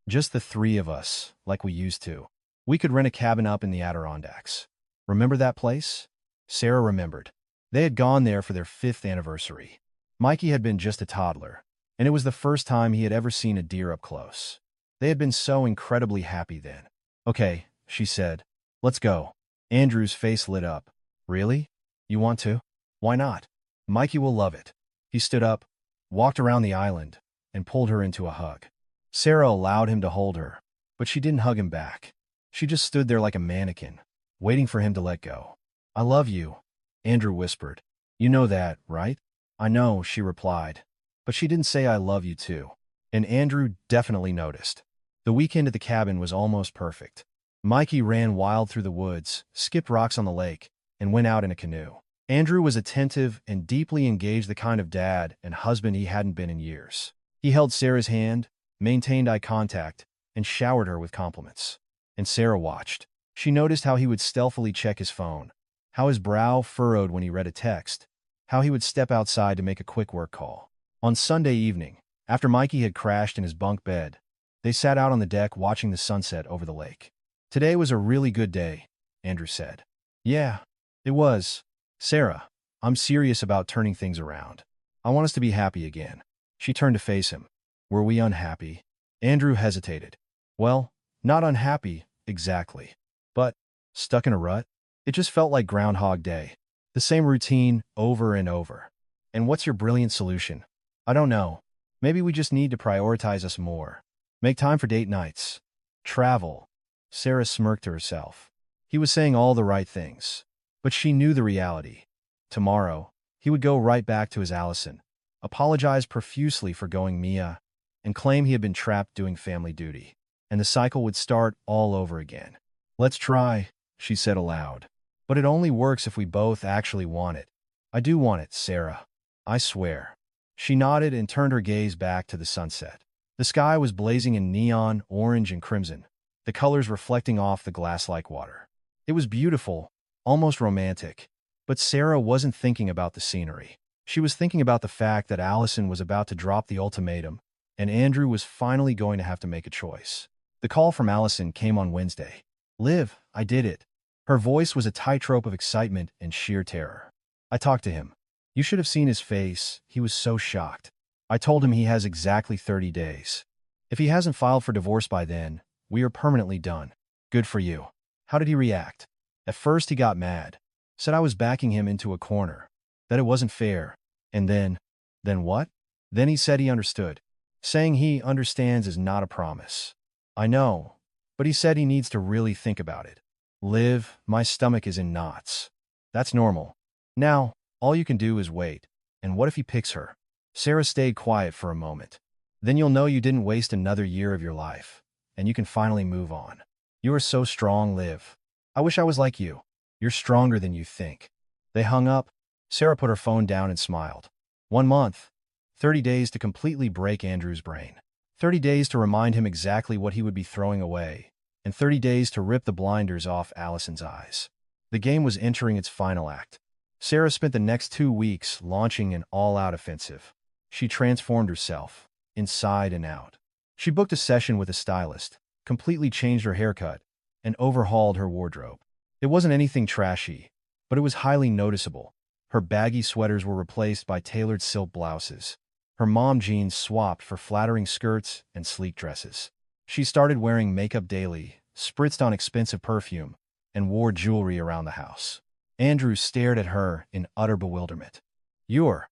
Speaker 1: Just the three of us, like we used to. We could rent a cabin up in the Adirondacks. Remember that place? Sarah remembered. They had gone there for their 5th anniversary. Mikey had been just a toddler, and it was the first time he had ever seen a deer up close. They had been so incredibly happy then. Okay, she said. Let's go. Andrew's face lit up. Really? You want to? Why not? Mikey will love it. He stood up, walked around the island, and pulled her into a hug. Sarah allowed him to hold her, but she didn't hug him back. She just stood there like a mannequin, waiting for him to let go. I love you, Andrew whispered. You know that, right? I know, she replied. But she didn't say I love you too. And Andrew definitely noticed. The weekend at the cabin was almost perfect. Mikey ran wild through the woods, skipped rocks on the lake, and went out in a canoe. Andrew was attentive and deeply engaged, the kind of dad and husband he hadn't been in years. He held Sarah's hand, maintained eye contact, and showered her with compliments. And Sarah watched. She noticed how he would stealthily check his phone, how his brow furrowed when he read a text, how he would step outside to make a quick work call. On Sunday evening, after Mikey had crashed in his bunk bed, they sat out on the deck watching the sunset over the lake. Today was a really good day, Andrew said. Yeah, it was. Sarah, I'm serious about turning things around. I want us to be happy again. She turned to face him. Were we unhappy? Andrew hesitated. Well, not unhappy, exactly. But stuck in a rut? It just felt like Groundhog Day. The same routine over and over. And what's your brilliant solution? I don't know. Maybe we just need to prioritize us more. Make time for date nights. Travel. Sarah smirked to herself. He was saying all the right things. But she knew the reality. Tomorrow, he would go right back to his Allison, apologize profusely for going Mia, and claim he had been trapped doing family duty. And the cycle would start all over again. Let's try, she said aloud. But it only works if we both actually want it. I do want it, Sarah. I swear. She nodded and turned her gaze back to the sunset. The sky was blazing in neon, orange, and crimson, the colors reflecting off the glass-like water. It was beautiful, almost romantic, but Sarah wasn't thinking about the scenery. She was thinking about the fact that Allison was about to drop the ultimatum, and Andrew was finally going to have to make a choice. The call from Allison came on Wednesday. Liv, I did it. Her voice was a tightrope of excitement and sheer terror. I talked to him. You should have seen his face. He was so shocked. I told him he has exactly 30 days. If he hasn't filed for divorce by then, we are permanently done. Good for you. How did he react? At first he got mad. Said I was backing him into a corner. That it wasn't fair. And then what? Then he said he understood. Saying he understands is not a promise. I know. But he said he needs to really think about it. Liv, my stomach is in knots. That's normal. Now, all you can do is wait. And what if he picks her? Sarah stayed quiet for a moment. Then you'll know you didn't waste another year of your life. And you can finally move on. You are so strong, Liv. I wish I was like you. You're stronger than you think. They hung up. Sarah put her phone down and smiled. 1 month. 30 days to completely break Andrew's brain. 30 days to remind him exactly what he would be throwing away. And 30 days to rip the blinders off Allison's eyes. The game was entering its final act. Sarah spent the next 2 weeks launching an all-out offensive. She transformed herself, inside and out. She booked a session with a stylist, completely changed her haircut, and overhauled her wardrobe. It wasn't anything trashy, but it was highly noticeable. Her baggy sweaters were replaced by tailored silk blouses. Her mom jeans swapped for flattering skirts and sleek dresses. She started wearing makeup daily, spritzed on expensive perfume, and wore jewelry around the house. Andrew stared at her in utter bewilderment. You're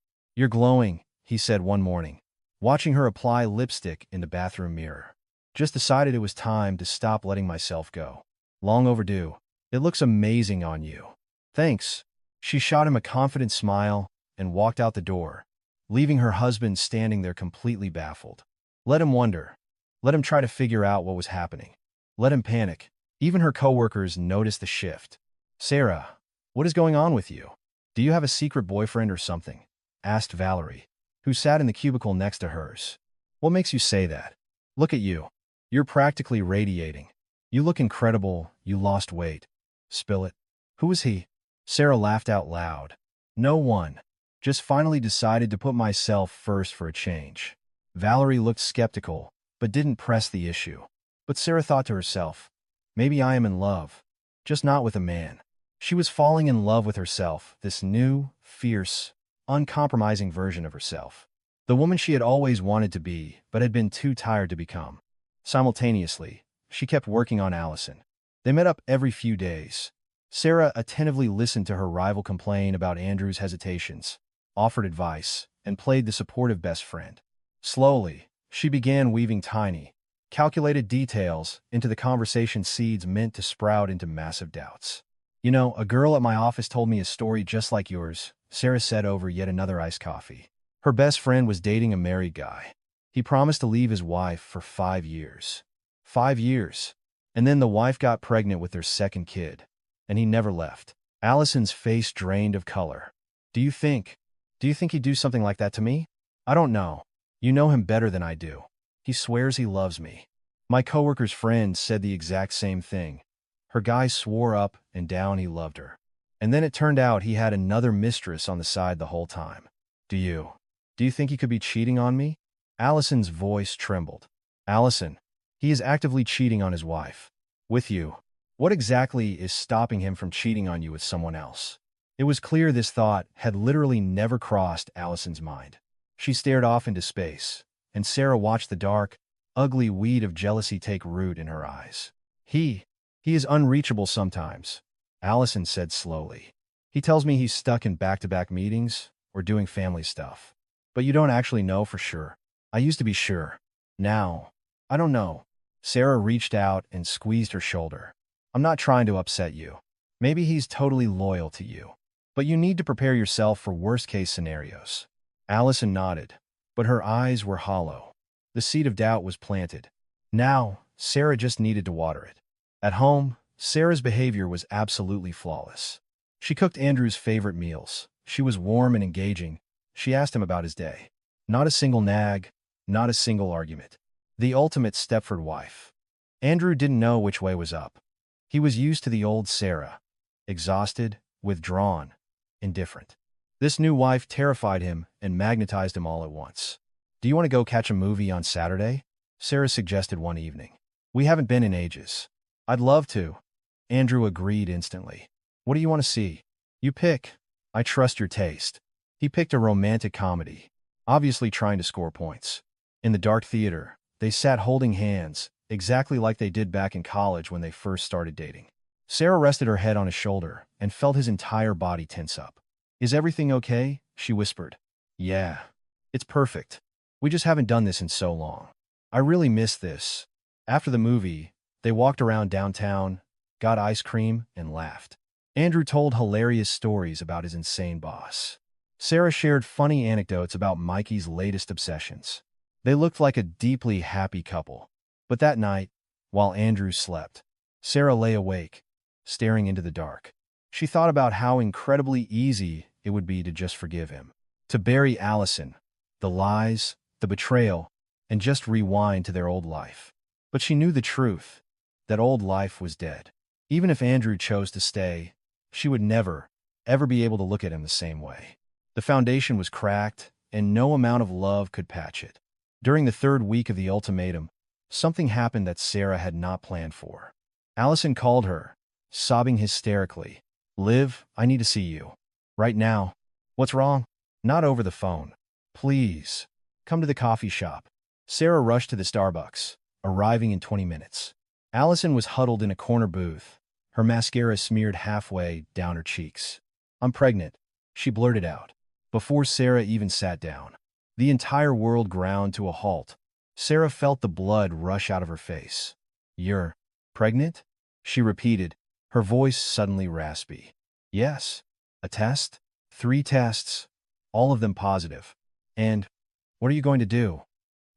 Speaker 1: glowing, he said one morning, watching her apply lipstick in the bathroom mirror. Just decided it was time to stop letting myself go. Long overdue. It looks amazing on you. Thanks. She shot him a confident smile and walked out the door, leaving her husband standing there completely baffled. Let him wonder. Let him try to figure out what was happening. Let him panic. Even her coworkers noticed the shift. Sarah, what is going on with you? Do you have a secret boyfriend or something? Asked Valerie, who sat in the cubicle next to hers. What makes you say that? Look at you. You're practically radiating. You look incredible. You lost weight. Spill it. Who is he? Sarah laughed out loud. No one. Just finally decided to put myself first for a change. Valerie looked skeptical, but didn't press the issue. But Sarah thought to herself, maybe I am in love, just not with a man. She was falling in love with herself, this new, fierce, uncompromising version of herself. The woman she had always wanted to be, but had been too tired to become. Simultaneously, she kept working on Allison. They met up every few days. Sarah attentively listened to her rival complain about Andrew's hesitations, offered advice, and played the supportive best friend. Slowly, she began weaving tiny, calculated details into the conversation seeds meant to sprout into massive doubts. You know, a girl at my office told me a story just like yours, Sarah said over yet another iced coffee. Her best friend was dating a married guy. He promised to leave his wife for 5 years. 5 years. And then the wife got pregnant with their second kid. And he never left. Allison's face drained of color. Do you think he'd do something like that to me? I don't know. You know him better than I do. He swears he loves me. My coworker's friend said the exact same thing. Her guy swore up and down he loved her. And then it turned out he had another mistress on the side the whole time. Do you think he could be cheating on me? Allison's voice trembled. Allison, he is actively cheating on his wife. With you. What exactly is stopping him from cheating on you with someone else? It was clear this thought had literally never crossed Allison's mind. She stared off into space, and Sarah watched the dark, ugly weed of jealousy take root in her eyes. He is unreachable sometimes, Allison said slowly. He tells me he's stuck in back-to-back meetings or doing family stuff. But you don't actually know for sure. I used to be sure. Now, I don't know. Sarah reached out and squeezed her shoulder. I'm not trying to upset you. Maybe he's totally loyal to you. But you need to prepare yourself for worst-case scenarios. Allison nodded, but her eyes were hollow. The seed of doubt was planted. Now, Sarah just needed to water it. At home, Sarah's behavior was absolutely flawless. She cooked Andrew's favorite meals. She was warm and engaging. She asked him about his day. Not a single nag, not a single argument. The ultimate Stepford wife. Andrew didn't know which way was up. He was used to the old Sarah. Exhausted, withdrawn, indifferent. This new wife terrified him and magnetized him all at once. Do you want to go catch a movie on Saturday? Sarah suggested one evening. We haven't been in ages. I'd love to. Andrew agreed instantly. What do you want to see? You pick. I trust your taste. He picked a romantic comedy, obviously trying to score points. In the dark theater, they sat holding hands, exactly like they did back in college when they first started dating. Sarah rested her head on his shoulder and felt his entire body tense up. Is everything okay? She whispered. Yeah. It's perfect. We just haven't done this in so long. I really miss this. After the movie, they walked around downtown, got ice cream, and laughed. Andrew told hilarious stories about his insane boss. Sarah shared funny anecdotes about Mikey's latest obsessions. They looked like a deeply happy couple. But that night, while Andrew slept, Sarah lay awake, staring into the dark. She thought about how incredibly easy it would be to just forgive him, to bury Allison, the lies, the betrayal, and just rewind to their old life. But she knew the truth. That old life was dead. Even if Andrew chose to stay, she would never, ever be able to look at him the same way. The foundation was cracked, and no amount of love could patch it. During the third week of the ultimatum, something happened that Sarah had not planned for. Allison called her, sobbing hysterically. "Liv, I need to see you. Right now." "What's wrong?" "Not over the phone. Please. Come to the coffee shop." Sarah rushed to the Starbucks, arriving in 20 minutes. Allison was huddled in a corner booth, her mascara smeared halfway down her cheeks. "I'm pregnant," she blurted out, before Sarah even sat down. The entire world ground to a halt. Sarah felt the blood rush out of her face. "You're pregnant?" she repeated, her voice suddenly raspy. "Yes. A test? 3 tests. All of them positive. And what are you going to do?"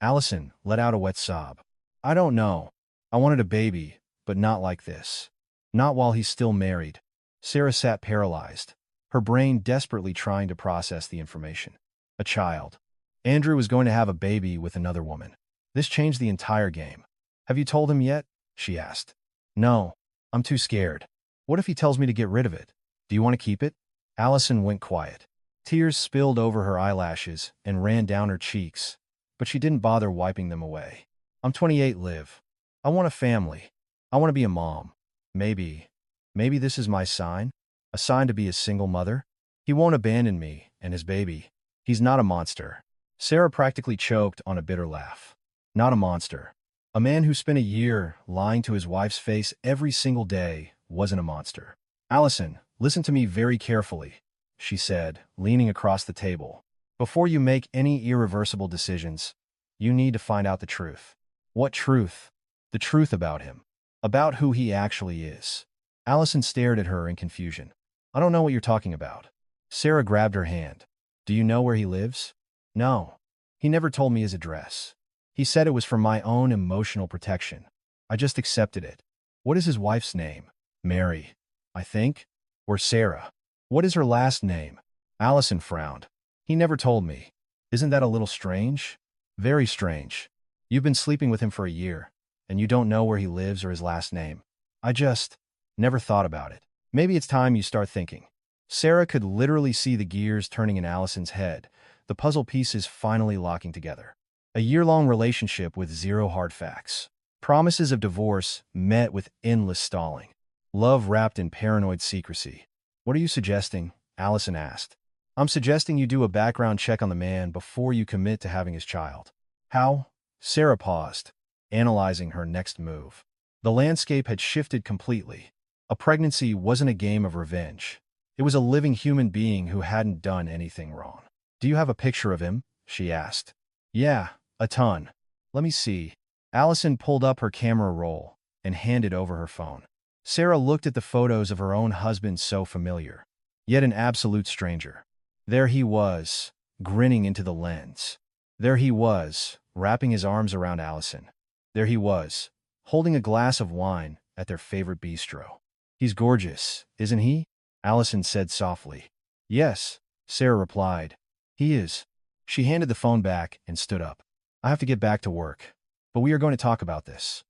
Speaker 1: Allison let out a wet sob. "I don't know. I wanted a baby, but not like this. Not while he's still married." Sarah sat paralyzed, her brain desperately trying to process the information. A child. Andrew was going to have a baby with another woman. This changed the entire game. "Have you told him yet?" she asked. "No. I'm too scared. What if he tells me to get rid of it? Do you want to keep it?" Allison went quiet. Tears spilled over her eyelashes and ran down her cheeks, but she didn't bother wiping them away. "I'm 28, Liv. I want a family. I want to be a mom. Maybe this is my sign? A sign to be a single mother? He won't abandon me and his baby. He's not a monster." Sarah practically choked on a bitter laugh. Not a monster. A man who spent a year lying to his wife's face every single day wasn't a monster. "Allison, listen to me very carefully," she said, leaning across the table. "Before you make any irreversible decisions, you need to find out the truth." "What truth?" "The truth about him. About who he actually is." Allison stared at her in confusion. "I don't know what you're talking about." Sarah grabbed her hand. "Do you know where he lives?" "No. He never told me his address. He said it was for my own emotional protection. I just accepted it." "What is his wife's name?" "Mary, I think. Or Sarah." "What is her last name?" Allison frowned. "He never told me." "Isn't that a little strange?" "Very strange. You've been sleeping with him for a year, and you don't know where he lives or his last name." "I just never thought about it." "Maybe it's time you start thinking." Sarah could literally see the gears turning in Allison's head, the puzzle pieces finally locking together. A year-long relationship with 0 hard facts. Promises of divorce met with endless stalling. Love wrapped in paranoid secrecy. "What are you suggesting?" Allison asked. "I'm suggesting you do a background check on the man before you commit to having his child." "How?" Sarah paused, analyzing her next move. The landscape had shifted completely. A pregnancy wasn't a game of revenge. It was a living human being who hadn't done anything wrong. "Do you have a picture of him?" she asked. "Yeah, a ton. Let me see." Allison pulled up her camera roll and handed over her phone. Sarah looked at the photos of her own husband, so familiar, yet an absolute stranger. There he was, grinning into the lens. There he was, wrapping his arms around Allison. There he was, holding a glass of wine at their favorite bistro. "He's gorgeous, isn't he?" Allison said softly. "Yes," Sarah replied. "He is." She handed the phone back and stood up. "I have to get back to work, but we are going to talk about this."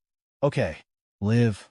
Speaker 1: "Okay. Liv,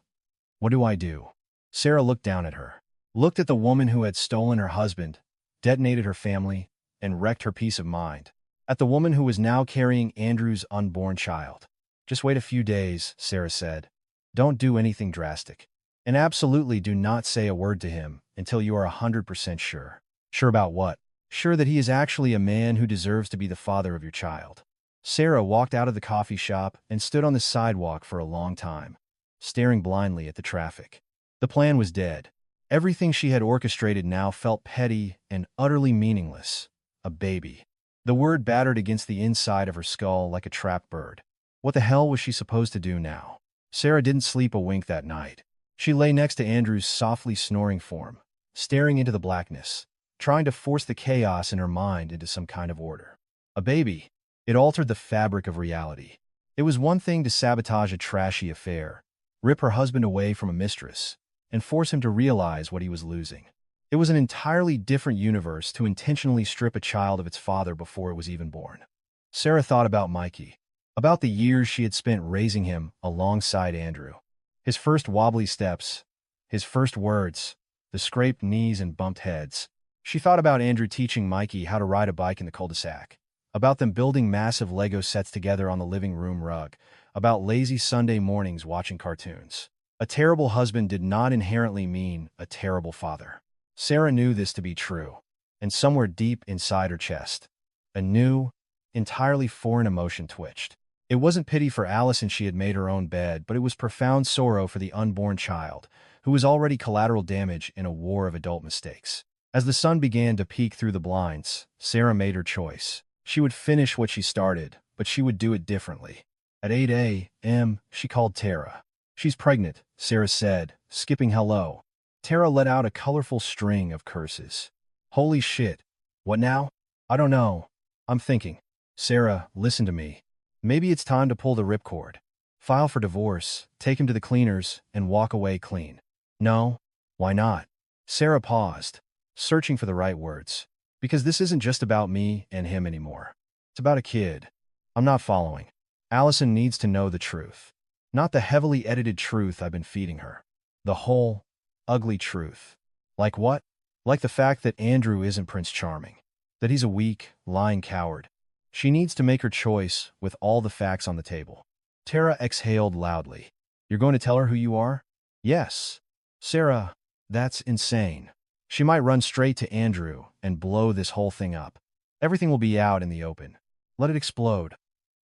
Speaker 1: what do I do?" Sarah looked down at her. Looked at the woman who had stolen her husband, detonated her family, and wrecked her peace of mind. At the woman who was now carrying Andrew's unborn child. "Just wait a few days," Sarah said. "Don't do anything drastic. And absolutely do not say a word to him until you are 100% sure." "Sure about what?" "Sure that he is actually a man who deserves to be the father of your child." Sarah walked out of the coffee shop and stood on the sidewalk for a long time, staring blindly at the traffic. The plan was dead. Everything she had orchestrated now felt petty and utterly meaningless. A baby. The word battered against the inside of her skull like a trapped bird. What the hell was she supposed to do now? Sarah didn't sleep a wink that night. She lay next to Andrew's softly snoring form, staring into the blackness, trying to force the chaos in her mind into some kind of order. A baby. It altered the fabric of reality. It was one thing to sabotage a trashy affair, rip her husband away from a mistress, and force him to realize what he was losing. It was an entirely different universe to intentionally strip a child of its father before it was even born. Sarah thought about Mikey, about the years she had spent raising him alongside Andrew. His first wobbly steps, his first words, the scraped knees and bumped heads. She thought about Andrew teaching Mikey how to ride a bike in the cul-de-sac, about them building massive Lego sets together on the living room rug, about lazy Sunday mornings watching cartoons. A terrible husband did not inherently mean a terrible father. Sarah knew this to be true, and somewhere deep inside her chest, a new, entirely foreign emotion twitched. It wasn't pity for Allison she had made her own bed, but it was profound sorrow for the unborn child, who was already collateral damage in a war of adult mistakes. As the sun began to peek through the blinds, Sarah made her choice. She would finish what she started, but she would do it differently. At 8 a.m., she called Tara. "She's pregnant," Sarah said, skipping hello. Tara let out a colorful string of curses. "Holy shit. What now?" "I don't know. I'm thinking." "Sarah, listen to me. Maybe it's time to pull the ripcord. File for divorce, take him to the cleaners, and walk away clean." "No. Why not?" Sarah paused, searching for the right words. "Because this isn't just about me and him anymore. It's about a kid." "I'm not following." "Allison needs to know the truth. Not the heavily edited truth I've been feeding her. The whole, ugly truth." "Like what?" "Like the fact that Andrew isn't Prince Charming. That he's a weak, lying coward." She needs to make her choice with all the facts on the table. Tara exhaled loudly. "You're going to tell her who you are?" "Yes." "Sarah, that's insane. She might run straight to Andrew and blow this whole thing up. Everything will be out in the open. Let it explode.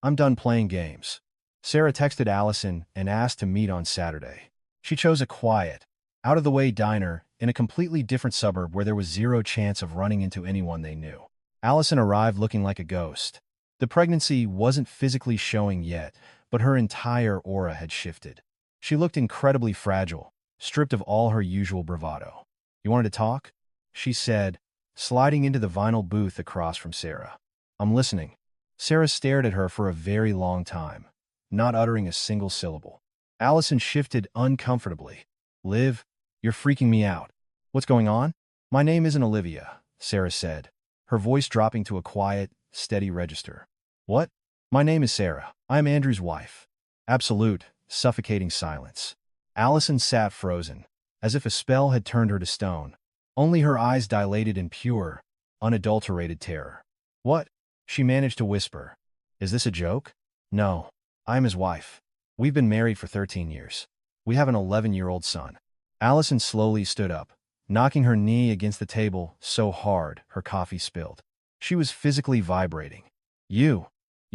Speaker 1: I'm done playing games." Sarah texted Allison and asked to meet on Saturday. She chose a quiet, out-of-the-way diner in a completely different suburb where there was zero chance of running into anyone they knew. Allison arrived looking like a ghost. The pregnancy wasn't physically showing yet, but her entire aura had shifted. She looked incredibly fragile, stripped of all her usual bravado. "You wanted to talk?" she said, sliding into the vinyl booth across from Sarah. "I'm listening." Sarah stared at her for a very long time, not uttering a single syllable. Allison shifted uncomfortably. "Liv, you're freaking me out. What's going on?" "My name isn't Olivia," Sarah said, her voice dropping to a quiet, steady register. "What?" "My name is Sarah. I am Andrew's wife." Absolute, suffocating silence. Allison sat frozen, as if a spell had turned her to stone. Only her eyes dilated in pure, unadulterated terror. "What?" she managed to whisper. "Is this a joke?" "No. I'm his wife. We've been married for 13 years. We have an 11-year-old son." Allison slowly stood up, knocking her knee against the table so hard her coffee spilled. She was physically vibrating. You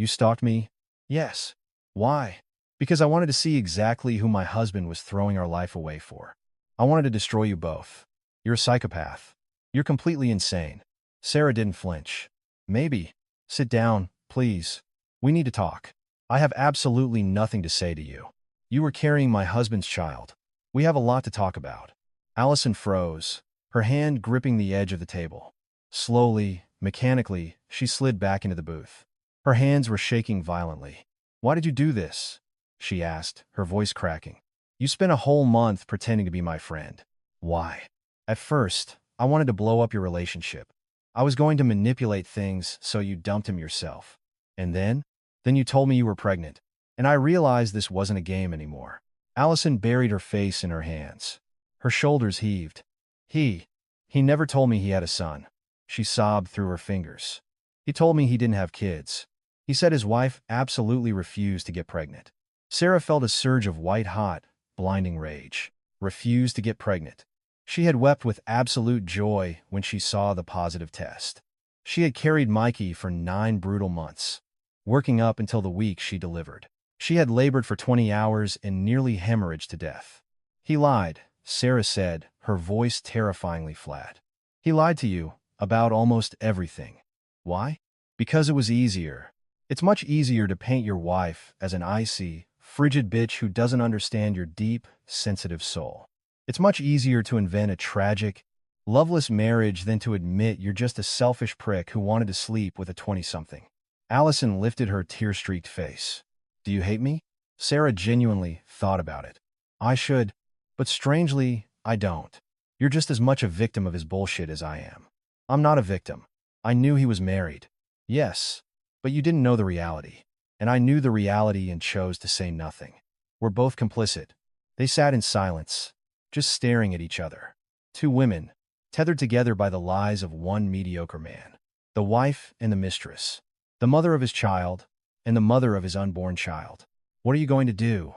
Speaker 1: stalked me?" "Yes." "Why?" "Because I wanted to see exactly who my husband was throwing our life away for. I wanted to destroy you both. You're a psychopath. You're completely insane." Sarah didn't flinch. "Maybe. Sit down, please. We need to talk. I have absolutely nothing to say to you. You were carrying my husband's child. We have a lot to talk about." Allison froze, her hand gripping the edge of the table. Slowly, mechanically, she slid back into the booth. Her hands were shaking violently. "Why did you do this?" she asked, her voice cracking. "You spent a whole month pretending to be my friend." "Why?" "At first, I wanted to blow up your relationship. I was going to manipulate things so you dumped him yourself. And then? Then you told me you were pregnant. And I realized this wasn't a game anymore." Allison buried her face in her hands. Her shoulders heaved. He never told me he had a son." She sobbed through her fingers. "He told me he didn't have kids. He said his wife absolutely refused to get pregnant." Sarah felt a surge of white-hot, blinding rage. Refused to get pregnant. She had wept with absolute joy when she saw the positive test. She had carried Mikey for 9 brutal months, working up until the week she delivered. She had labored for 20 hours and nearly hemorrhaged to death. "He lied," Sarah said, her voice terrifyingly flat. "He lied to you about almost everything." "Why?" "Because it was easier. It's much easier to paint your wife as an icy, frigid bitch who doesn't understand your deep, sensitive soul. It's much easier to invent a tragic, loveless marriage than to admit you're just a selfish prick who wanted to sleep with a 20-something. Allison lifted her tear-streaked face. "Do you hate me?" Sarah genuinely thought about it. "I should, but strangely, I don't. You're just as much a victim of his bullshit as I am." "I'm not a victim. I knew he was married." "Yes, but you didn't know the reality. And I knew the reality and chose to say nothing. We're both complicit." They sat in silence, just staring at each other. Two women, tethered together by the lies of one mediocre man. The wife and the mistress. The mother of his child and the mother of his unborn child. What are you going to do?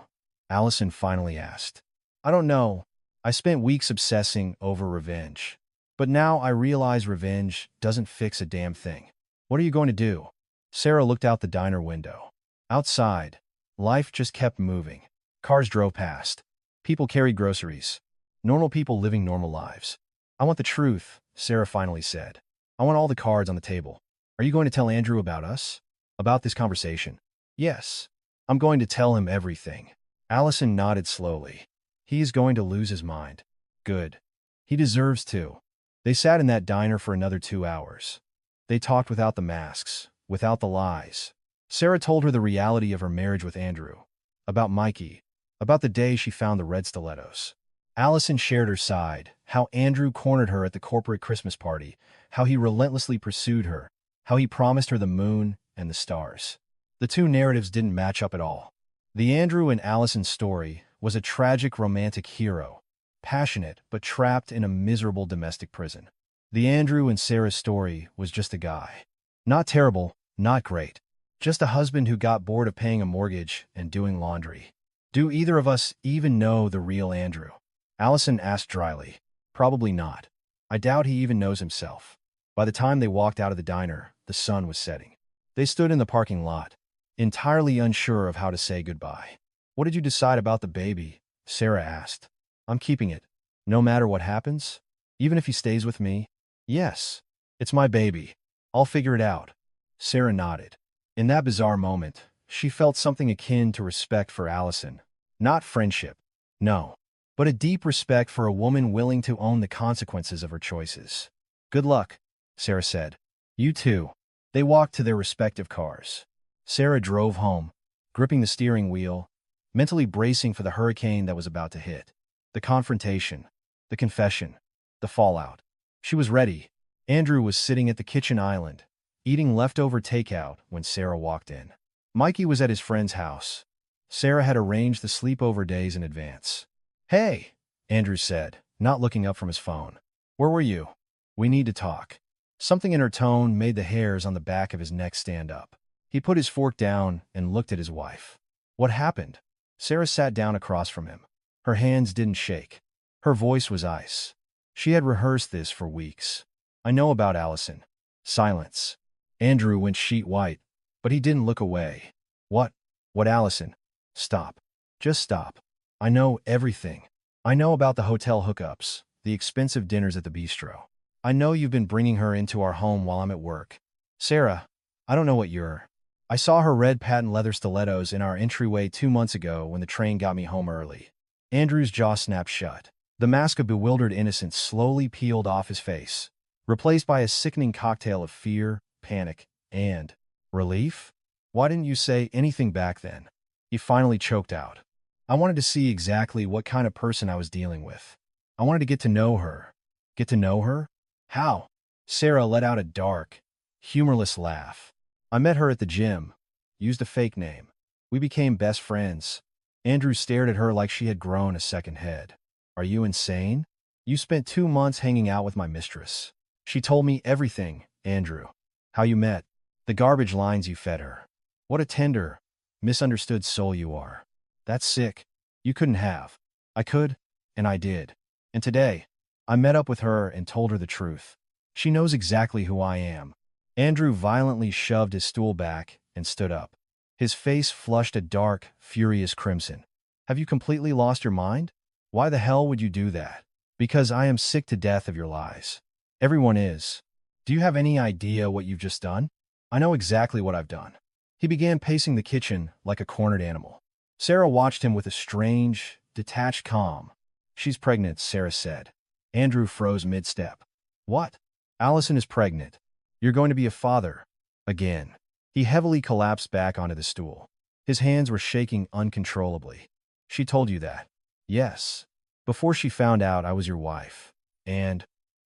Speaker 1: Allison finally asked. I don't know. I spent weeks obsessing over revenge. But now I realize revenge doesn't fix a damn thing. What are you going to do? Sarah looked out the diner window. Outside, life just kept moving. Cars drove past. People carried groceries. Normal people living normal lives. I want the truth, Sarah finally said. I want all the cards on the table. Are you going to tell Andrew about us? About this conversation? Yes. I'm going to tell him everything. Allison nodded slowly. He is going to lose his mind. Good. He deserves to. They sat in that diner for another 2 hours. They talked without the masks, without the lies. Sarah told her the reality of her marriage with Andrew. About Mikey. About the day she found the red stilettos. Allison shared her side, how Andrew cornered her at the corporate Christmas party, how he relentlessly pursued her, how he promised her the moon and the stars. The two narratives didn't match up at all. The Andrew and Allison story was a tragic romantic hero, passionate but trapped in a miserable domestic prison. The Andrew and Sarah story was just a guy. Not terrible, not great. Just a husband who got bored of paying a mortgage and doing laundry. Do either of us even know the real Andrew? Allison asked dryly. Probably not. I doubt he even knows himself. By the time they walked out of the diner, the sun was setting. They stood in the parking lot, entirely unsure of how to say goodbye. What did you decide about the baby? Sarah asked. I'm keeping it. No matter what happens? Even if he stays with me? Yes. It's my baby. I'll figure it out. Sarah nodded. In that bizarre moment, she felt something akin to respect for Allison. Not friendship. No. But a deep respect for a woman willing to own the consequences of her choices. Good luck, Sarah said. You too. They walked to their respective cars. Sarah drove home, gripping the steering wheel, mentally bracing for the hurricane that was about to hit. The confrontation, the confession, the fallout. She was ready. Andrew was sitting at the kitchen island, eating leftover takeout when Sarah walked in. Mikey was at his friend's house. Sarah had arranged the sleepover days in advance. Hey, Andrew said, not looking up from his phone. Where were you? We need to talk. Something in her tone made the hairs on the back of his neck stand up. He put his fork down and looked at his wife. What happened? Sarah sat down across from him. Her hands didn't shake. Her voice was ice. She had rehearsed this for weeks. I know about Allison. Silence. Andrew went sheet white, but he didn't look away. What? What, Allison? Stop. Just stop. I know everything. I know about the hotel hookups, the expensive dinners at the bistro. I know you've been bringing her into our home while I'm at work. Sarah, I don't know what you're. I saw her red patent leather stilettos in our entryway 2 months ago when the train got me home early. Andrew's jaw snapped shut. The mask of bewildered innocence slowly peeled off his face, replaced by a sickening cocktail of fear, panic, and relief. Why didn't you say anything back then? He finally choked out. I wanted to see exactly what kind of person I was dealing with. I wanted to get to know her. Get to know her? How? Sarah let out a dark, humorless laugh. I met her at the gym. Used a fake name. We became best friends. Andrew stared at her like she had grown a second head. Are you insane? You spent 2 months hanging out with my mistress. She told me everything, Andrew. How you met. The garbage lines you fed her. What a tender, misunderstood soul you are. That's sick. You couldn't have. I could, and I did. And today, I met up with her and told her the truth. She knows exactly who I am. Andrew violently shoved his stool back and stood up. His face flushed a dark, furious crimson. Have you completely lost your mind? Why the hell would you do that? Because I am sick to death of your lies. Everyone is. Do you have any idea what you've just done? I know exactly what I've done. He began pacing the kitchen like a cornered animal. Sarah watched him with a strange, detached calm. She's pregnant, Sarah said. Andrew froze mid-step. What? Allison is pregnant. You're going to be a father. Again. He heavily collapsed back onto the stool. His hands were shaking uncontrollably. She told you that? Yes. Before she found out I was your wife. And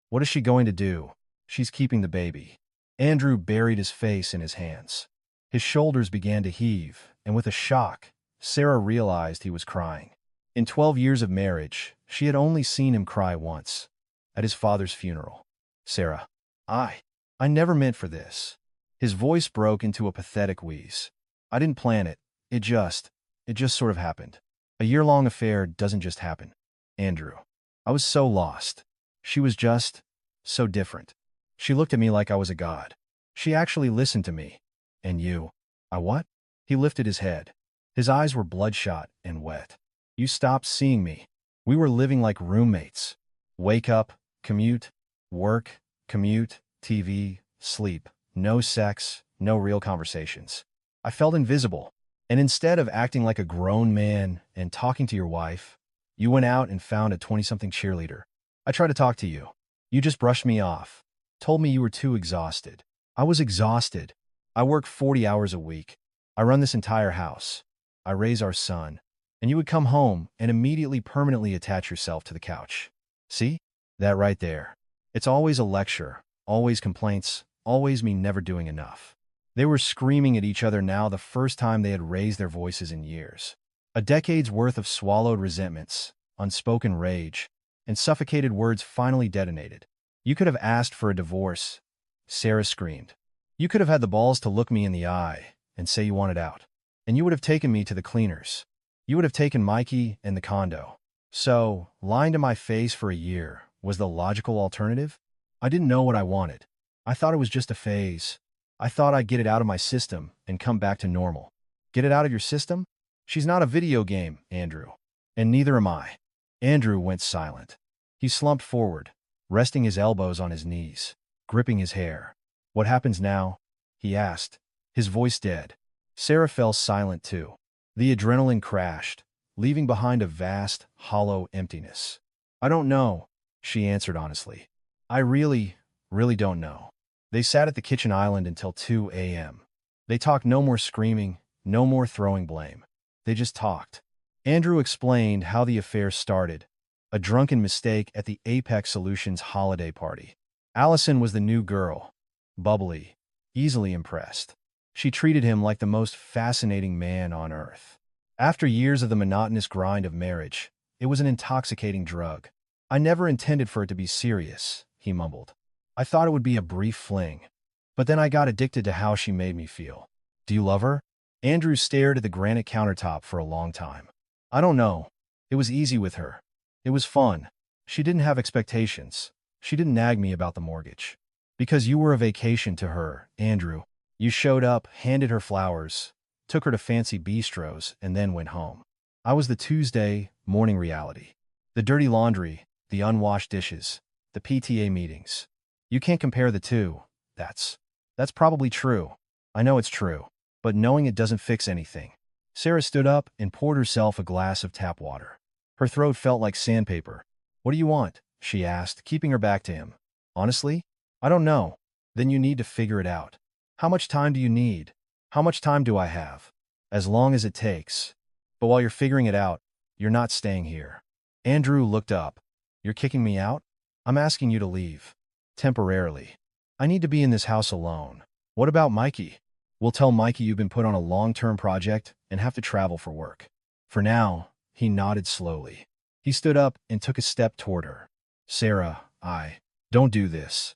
Speaker 1: what is she going to do? She's keeping the baby. Andrew buried his face in his hands. His shoulders began to heave, and with a shock, Sarah realized he was crying. In 12 years of marriage, she had only seen him cry once. at his father's funeral. Sarah, I never meant for this. His voice broke into a pathetic wheeze. I didn't plan it. It just sort of happened. A year-long affair doesn't just happen. Andrew. I was so lost. She was just so different. She looked at me like I was a god. She actually listened to me. And you? I what? He lifted his head. His eyes were bloodshot and wet. You stopped seeing me. We were living like roommates. Wake up, commute, work, commute, TV, sleep. No sex, no real conversations. I felt invisible. And instead of acting like a grown man and talking to your wife, you went out and found a 20-something cheerleader. I tried to talk to you. You just brushed me off. Told me you were too exhausted. I was exhausted. I work 40 hours a week. I run this entire house. I raise our son. And you would come home and immediately permanently attach yourself to the couch. See? That right there. It's always a lecture, always complaints, always me never doing enough. They were screaming at each other now the first time they had raised their voices in years. A decade's worth of swallowed resentments, unspoken rage, and suffocated words finally detonated. You could have asked for a divorce, Sarah screamed. You could have had the balls to look me in the eye and say you wanted out. And you would have taken me to the cleaners. You would have taken Mikey and the condo. So, lying to my face for a year was the logical alternative? I didn't know what I wanted. I thought it was just a phase. I thought I'd get it out of my system and come back to normal. Get it out of your system? She's not a video game, Andrew. And neither am I. Andrew went silent. He slumped forward, resting his elbows on his knees, gripping his hair. What happens now? He asked, his voice dead. Sarah fell silent too. The adrenaline crashed, leaving behind a vast, hollow emptiness. I don't know, she answered honestly. I really don't know. They sat at the kitchen island until 2 a.m. They talked no more screaming, no more throwing blame. They just talked. Andrew explained how the affair started, a drunken mistake at the Apex Solutions holiday party. Allison was the new girl, bubbly, easily impressed. She treated him like the most fascinating man on earth. After years of the monotonous grind of marriage, it was an intoxicating drug. I never intended for it to be serious, he mumbled. I thought it would be a brief fling. But then I got addicted to how she made me feel. Do you love her? Andrew stared at the granite countertop for a long time. I don't know. It was easy with her. It was fun. She didn't have expectations. She didn't nag me about the mortgage. Because you were a vacation to her, Andrew. You showed up, handed her flowers, took her to fancy bistros, and then went home. I was the Tuesday morning reality. The dirty laundry, the unwashed dishes, the PTA meetings. You can't compare the two. That's probably true. I know it's true. But knowing it doesn't fix anything. Sarah stood up and poured herself a glass of tap water. Her throat felt like sandpaper. What do you want? She asked, keeping her back to him. Honestly? I don't know. Then you need to figure it out. How much time do you need? How much time do I have? As long as it takes. But while you're figuring it out, you're not staying here. Andrew looked up. You're kicking me out? I'm asking you to leave. Temporarily. I need to be in this house alone. What about Mikey? We'll tell Mikey you've been put on a long-term project and have to travel for work. For now, he nodded slowly. He stood up and took a step toward her. Sarah, don't do this.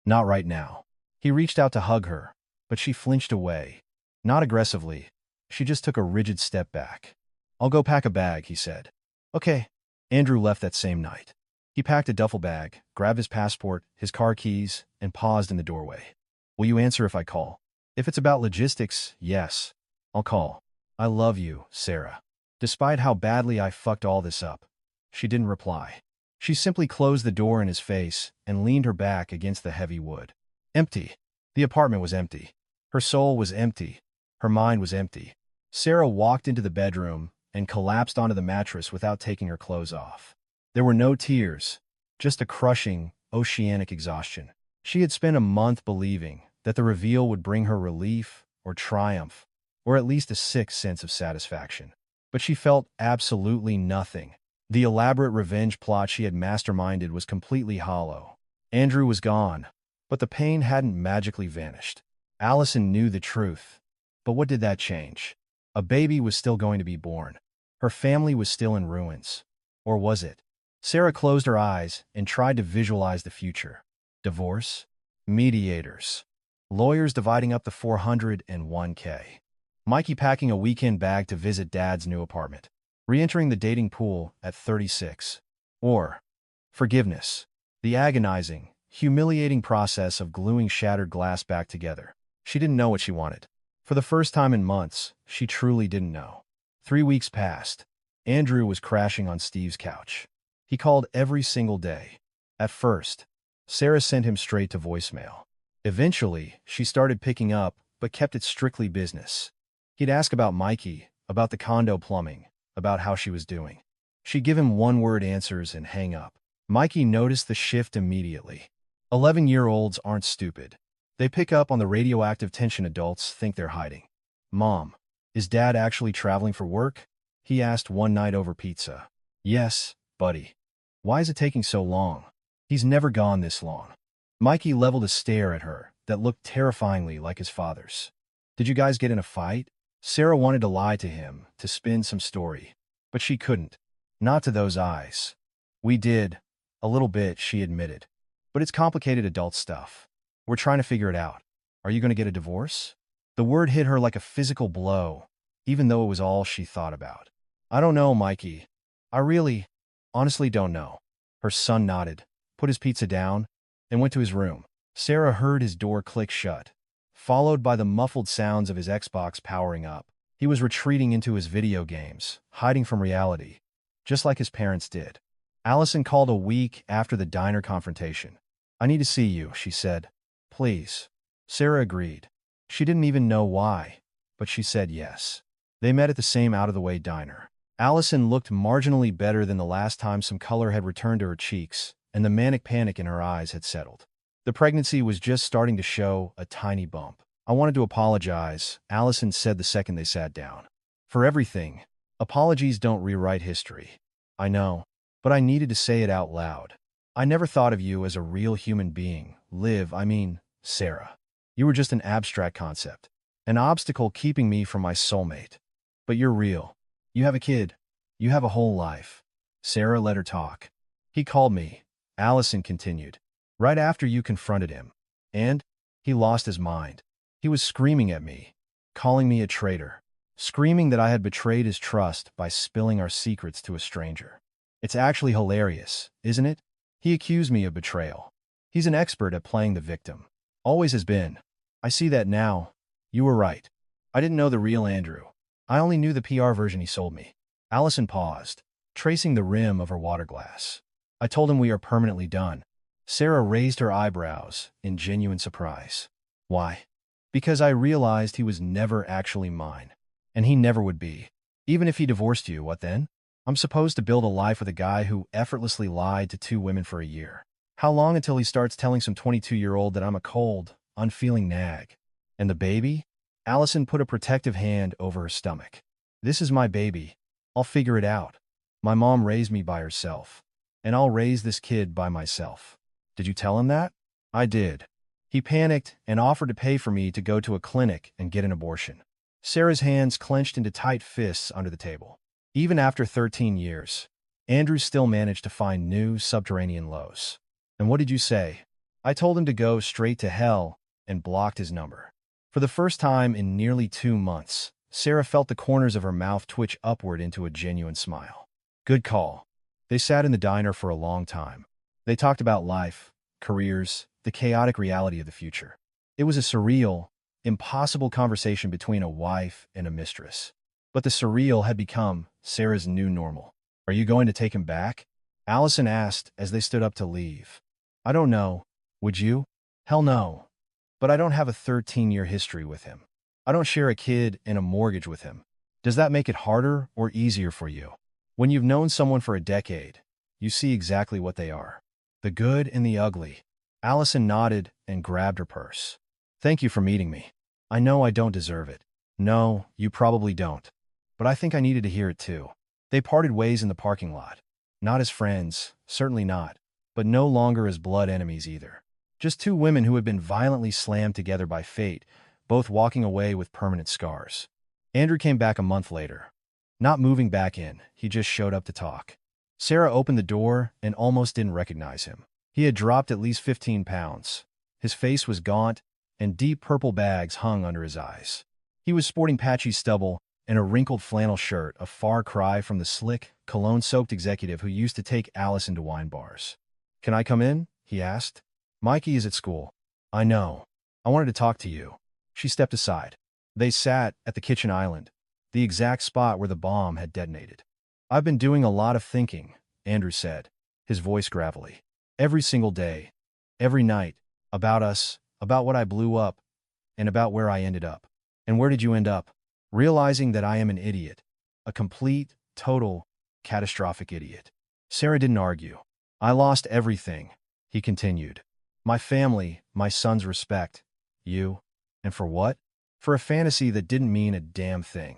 Speaker 1: Not right now. He reached out to hug her, but she flinched away. Not aggressively. She just took a rigid step back. I'll go pack a bag, he said. Okay. Andrew left that same night. He packed a duffel bag, grabbed his passport, his car keys, and paused in the doorway. Will you answer if I call? If it's about logistics, yes. I'll call. I love you, Sarah. Despite how badly I fucked all this up. She didn't reply. She simply closed the door in his face and leaned her back against the heavy wood. Empty. The apartment was empty. Her soul was empty. Her mind was empty. Sarah walked into the bedroom and collapsed onto the mattress without taking her clothes off. There were no tears, just a crushing, oceanic exhaustion. She had spent a month believing that the reveal would bring her relief or triumph, or at least a sick sense of satisfaction. But she felt absolutely nothing. The elaborate revenge plot she had masterminded was completely hollow. Andrew was gone, but the pain hadn't magically vanished. Allison knew the truth. But what did that change? A baby was still going to be born. Her family was still in ruins. Or was it? Sarah closed her eyes and tried to visualize the future. Divorce, mediators, lawyers dividing up the 401k. Mikey packing a weekend bag to visit Dad's new apartment. Re-entering the dating pool at 36. Or forgiveness, the agonizing, humiliating process of gluing shattered glass back together. She didn't know what she wanted. For the first time in months, she truly didn't know. 3 weeks passed. Andrew was crashing on Steve's couch. He called every single day. At first, Sarah sent him straight to voicemail. Eventually, she started picking up, but kept it strictly business. He'd ask about Mikey, about the condo plumbing, about how she was doing. She'd give him one-word answers and hang up. Mikey noticed the shift immediately. 11-year-olds aren't stupid. They pick up on the radioactive tension adults think they're hiding. "Mom, is Dad actually traveling for work?" he asked one night over pizza. "Yes, buddy. Why is it taking so long? He's never gone this long." Mikey leveled a stare at her that looked terrifyingly like his father's. "Did you guys get in a fight?" Sarah wanted to lie to him, to spin some story. But she couldn't. Not to those eyes. "We did. A little bit," she admitted. "But it's complicated adult stuff. We're trying to figure it out. Are you going to get a divorce?" The word hit her like a physical blow, even though it was all she thought about. "I don't know, Mikey. I honestly don't know." Her son nodded, put his pizza down, and went to his room. Sarah heard his door click shut, followed by the muffled sounds of his Xbox powering up. He was retreating into his video games, hiding from reality, just like his parents did. Allison called a week after the diner confrontation. "I need to see you," she said. "Please." Sarah agreed. She didn't even know why, but she said yes. They met at the same out-of-the-way diner. Allison looked marginally better than the last time. Some color had returned to her cheeks, and the manic panic in her eyes had settled. The pregnancy was just starting to show a tiny bump. "I wanted to apologize," Allison said the second they sat down. "For everything. Apologies don't rewrite history. I know, but I needed to say it out loud. I never thought of you as a real human being, Sarah. You were just an abstract concept, an obstacle keeping me from my soulmate. But you're real. You have a kid. You have a whole life." Sarah let her talk. "He called me," Allison continued, "right after you confronted him. And he lost his mind. He was screaming at me, calling me a traitor, screaming that I had betrayed his trust by spilling our secrets to a stranger. It's actually hilarious, isn't it? He accused me of betrayal. He's an expert at playing the victim. Always has been. I see that now. You were right. I didn't know the real Andrew. I only knew the PR version he sold me." Allison paused, tracing the rim of her water glass. "I told him we are permanently done." Sarah raised her eyebrows in genuine surprise. "Why?" "Because I realized he was never actually mine. And he never would be. Even if he divorced you, what then? I'm supposed to build a life with a guy who effortlessly lied to 2 women for a year. How long until he starts telling some 22-year-old that I'm a cold, unfeeling nag? And the baby?" Allison put a protective hand over her stomach. "This is my baby. I'll figure it out. My mom raised me by herself. And I'll raise this kid by myself." "Did you tell him that?" "I did. He panicked and offered to pay for me to go to a clinic and get an abortion." Sarah's hands clenched into tight fists under the table. Even after 13 years, Andrew still managed to find new subterranean lows. "And what did you say?" "I told him to go straight to hell and blocked his number." For the first time in nearly 2 months, Sarah felt the corners of her mouth twitch upward into a genuine smile. "Good call." They sat in the diner for a long time. They talked about life, careers, the chaotic reality of the future. It was a surreal, impossible conversation between a wife and a mistress. But the surreal had become Sarah's new normal. "Are you going to take him back?" Allison asked as they stood up to leave. "I don't know. Would you?" "Hell no. But I don't have a 13-year history with him. I don't share a kid and a mortgage with him. Does that make it harder or easier for you? When you've known someone for a decade, you see exactly what they are. The good and the ugly." Allison nodded and grabbed her purse. "Thank you for meeting me. I know I don't deserve it." "No, you probably don't. But I think I needed to hear it too." They parted ways in the parking lot. Not as friends, certainly not, but no longer as blood enemies either. Just 2 women who had been violently slammed together by fate, both walking away with permanent scars. Andrew came back a month later. Not moving back in, he just showed up to talk. Sarah opened the door and almost didn't recognize him. He had dropped at least 15 pounds. His face was gaunt, and deep purple bags hung under his eyes. He was sporting patchy stubble and a wrinkled flannel shirt, a far cry from the slick, cologne-soaked executive who used to take Allison to wine bars. "Can I come in?" he asked. "Mikey is at school." "I know. I wanted to talk to you." She stepped aside. They sat at the kitchen island, the exact spot where the bomb had detonated. "I've been doing a lot of thinking," Andrew said, his voice gravelly. "Every single day, every night, about us, about what I blew up, and about where I ended up." "And where did you end up?" "Realizing that I am an idiot. A complete, total, catastrophic idiot." Sarah didn't argue. "I lost everything," he continued. "My family, my son's respect. You. And for what? For a fantasy that didn't mean a damn thing.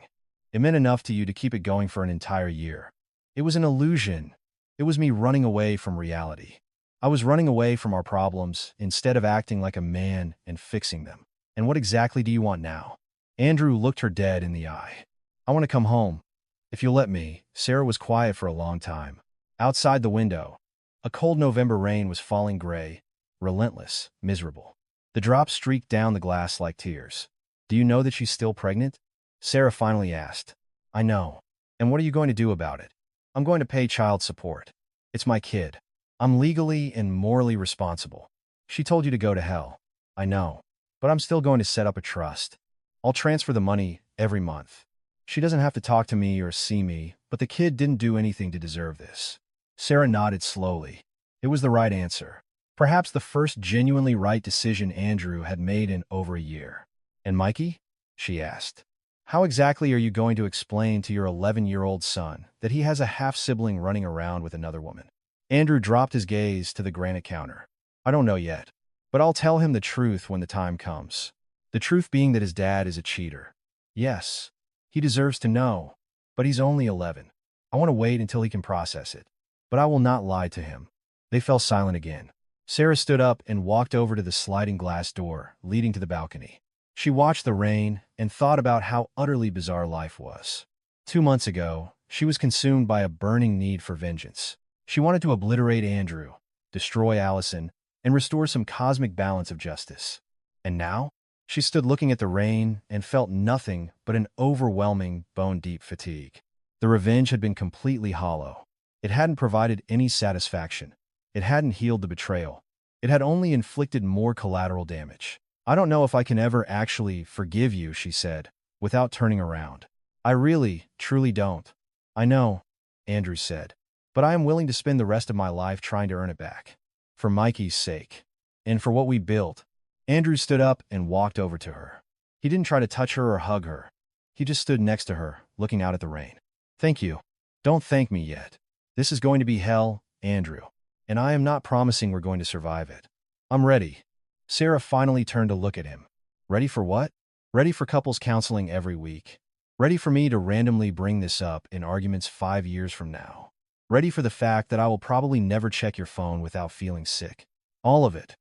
Speaker 1: It meant enough to you to keep it going for an entire year. It was an illusion. It was me running away from reality. I was running away from our problems instead of acting like a man and fixing them. And what exactly do you want now?" Andrew looked her dead in the eye. "I want to come home. If you'll let me." Sarah was quiet for a long time. Outside the window, a cold November rain was falling gray, relentless, miserable. The drops streaked down the glass like tears. "Do you know that she's still pregnant?" Sarah finally asked. "I know. And what are you going to do about it?" "I'm going to pay child support. It's my kid. I'm legally and morally responsible." "She told you to go to hell." "I know. But I'm still going to set up a trust. I'll transfer the money every month. She doesn't have to talk to me or see me, but the kid didn't do anything to deserve this." Sarah nodded slowly. It was the right answer. Perhaps the first genuinely right decision Andrew had made in over a year. "And Mikey?" she asked. "How exactly are you going to explain to your 11-year-old son that he has a half-sibling running around with another woman?" Andrew dropped his gaze to the granite counter. "I don't know yet, but I'll tell him the truth when the time comes. The truth being that his dad is a cheater. Yes, he deserves to know, but he's only 11. I want to wait until he can process it. But I will not lie to him." They fell silent again. Sarah stood up and walked over to the sliding glass door leading to the balcony. She watched the rain and thought about how utterly bizarre life was. 2 months ago, she was consumed by a burning need for vengeance. She wanted to obliterate Andrew, destroy Allison, and restore some cosmic balance of justice. And now? She stood looking at the rain and felt nothing but an overwhelming, bone-deep fatigue. The revenge had been completely hollow. It hadn't provided any satisfaction. It hadn't healed the betrayal. It had only inflicted more collateral damage. "I don't know if I can ever actually forgive you," she said, without turning around. "I really, truly don't." "I know," Andrew said, "but I am willing to spend the rest of my life trying to earn it back. For Mikey's sake. And for what we built." Andrew stood up and walked over to her. He didn't try to touch her or hug her. He just stood next to her, looking out at the rain. "Thank you." "Don't thank me yet. This is going to be hell, Andrew. And I am not promising we're going to survive it. I'm ready." Sarah finally turned to look at him. "Ready for what?" "Ready for couples counseling every week. Ready for me to randomly bring this up in arguments 5 years from now. Ready for the fact that I will probably never check your phone without feeling sick. All of it.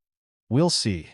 Speaker 1: We'll see."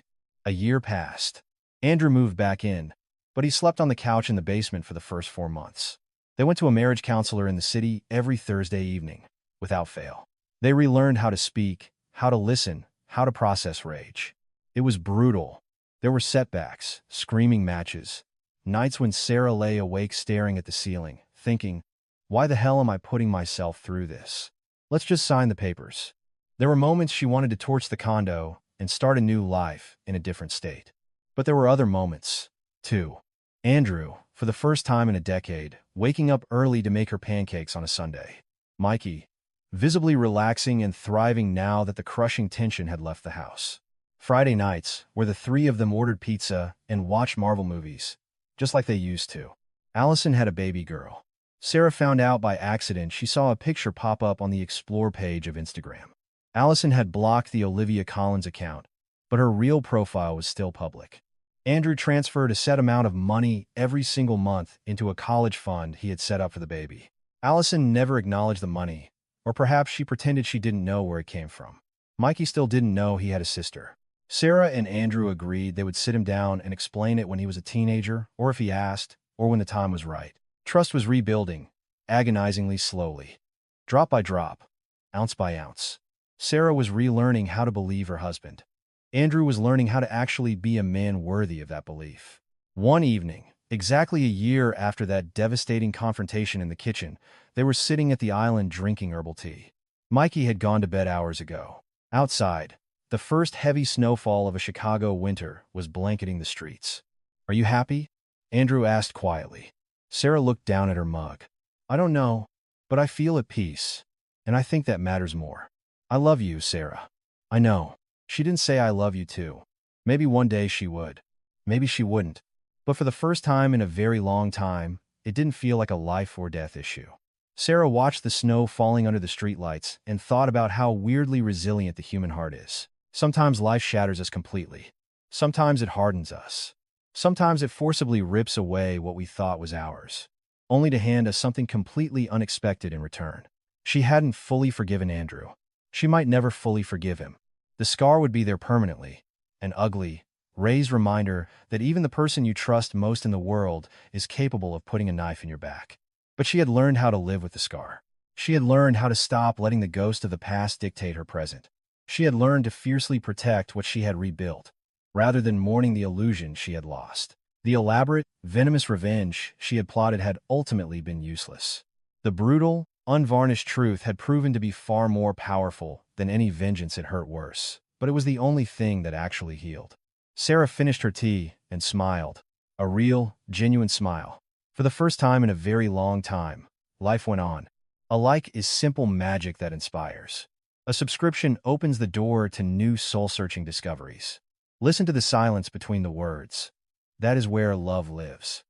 Speaker 1: A year passed. Andrew moved back in, but he slept on the couch in the basement for the first 4 months. They went to a marriage counselor in the city every Thursday evening, without fail. They relearned how to speak, how to listen, how to process rage. It was brutal. There were setbacks, screaming matches, nights when Sarah lay awake staring at the ceiling, thinking, "Why the hell am I putting myself through this? Let's just sign the papers." There were moments she wanted to torch the condo and start a new life in a different state. But there were other moments, too. Andrew, for the first time in a decade, waking up early to make her pancakes on a Sunday. Mikey, visibly relaxing and thriving now that the crushing tension had left the house. Friday nights, where the three of them ordered pizza and watched Marvel movies, just like they used to. Allison had a baby girl. Sarah found out by accident she saw a picture pop up on the Explore page of Instagram. Allison had blocked the Olivia Collins account, but her real profile was still public. Andrew transferred a set amount of money every single month into a college fund he had set up for the baby. Allison never acknowledged the money, or perhaps she pretended she didn't know where it came from. Mikey still didn't know he had a sister. Sarah and Andrew agreed they would sit him down and explain it when he was a teenager, or if he asked, or when the time was right. Trust was rebuilding, agonizingly slowly. Drop by drop. ounce by ounce. Sarah was relearning how to believe her husband. Andrew was learning how to actually be a man worthy of that belief. One evening, exactly a year after that devastating confrontation in the kitchen, they were sitting at the island drinking herbal tea. Mikey had gone to bed hours ago. Outside, the first heavy snowfall of a Chicago winter was blanketing the streets. "Are you happy?" Andrew asked quietly. Sarah looked down at her mug. "I don't know, but I feel at peace, and I think that matters more." "I love you, Sarah." "I know." She didn't say "I love you too." Maybe one day she would. Maybe she wouldn't. But for the first time in a very long time, it didn't feel like a life or death issue. Sarah watched the snow falling under the streetlights and thought about how weirdly resilient the human heart is. Sometimes life shatters us completely. Sometimes it hardens us. Sometimes it forcibly rips away what we thought was ours, only to hand us something completely unexpected in return. She hadn't fully forgiven Andrew. She might never fully forgive him. The scar would be there permanently, an ugly, raised reminder that even the person you trust most in the world is capable of putting a knife in your back. But she had learned how to live with the scar. She had learned how to stop letting the ghost of the past dictate her present. She had learned to fiercely protect what she had rebuilt, rather than mourning the illusion she had lost. The elaborate, venomous revenge she had plotted had ultimately been useless. The brutal, unvarnished truth had proven to be far more powerful than any vengeance it hurt worse, but it was the only thing that actually healed. Sarah finished her tea and smiled. A real, genuine smile. For the first time in a very long time, life went on. A like is simple magic that inspires. A subscription opens the door to new soul-searching discoveries. Listen to the silence between the words. That is where love lives.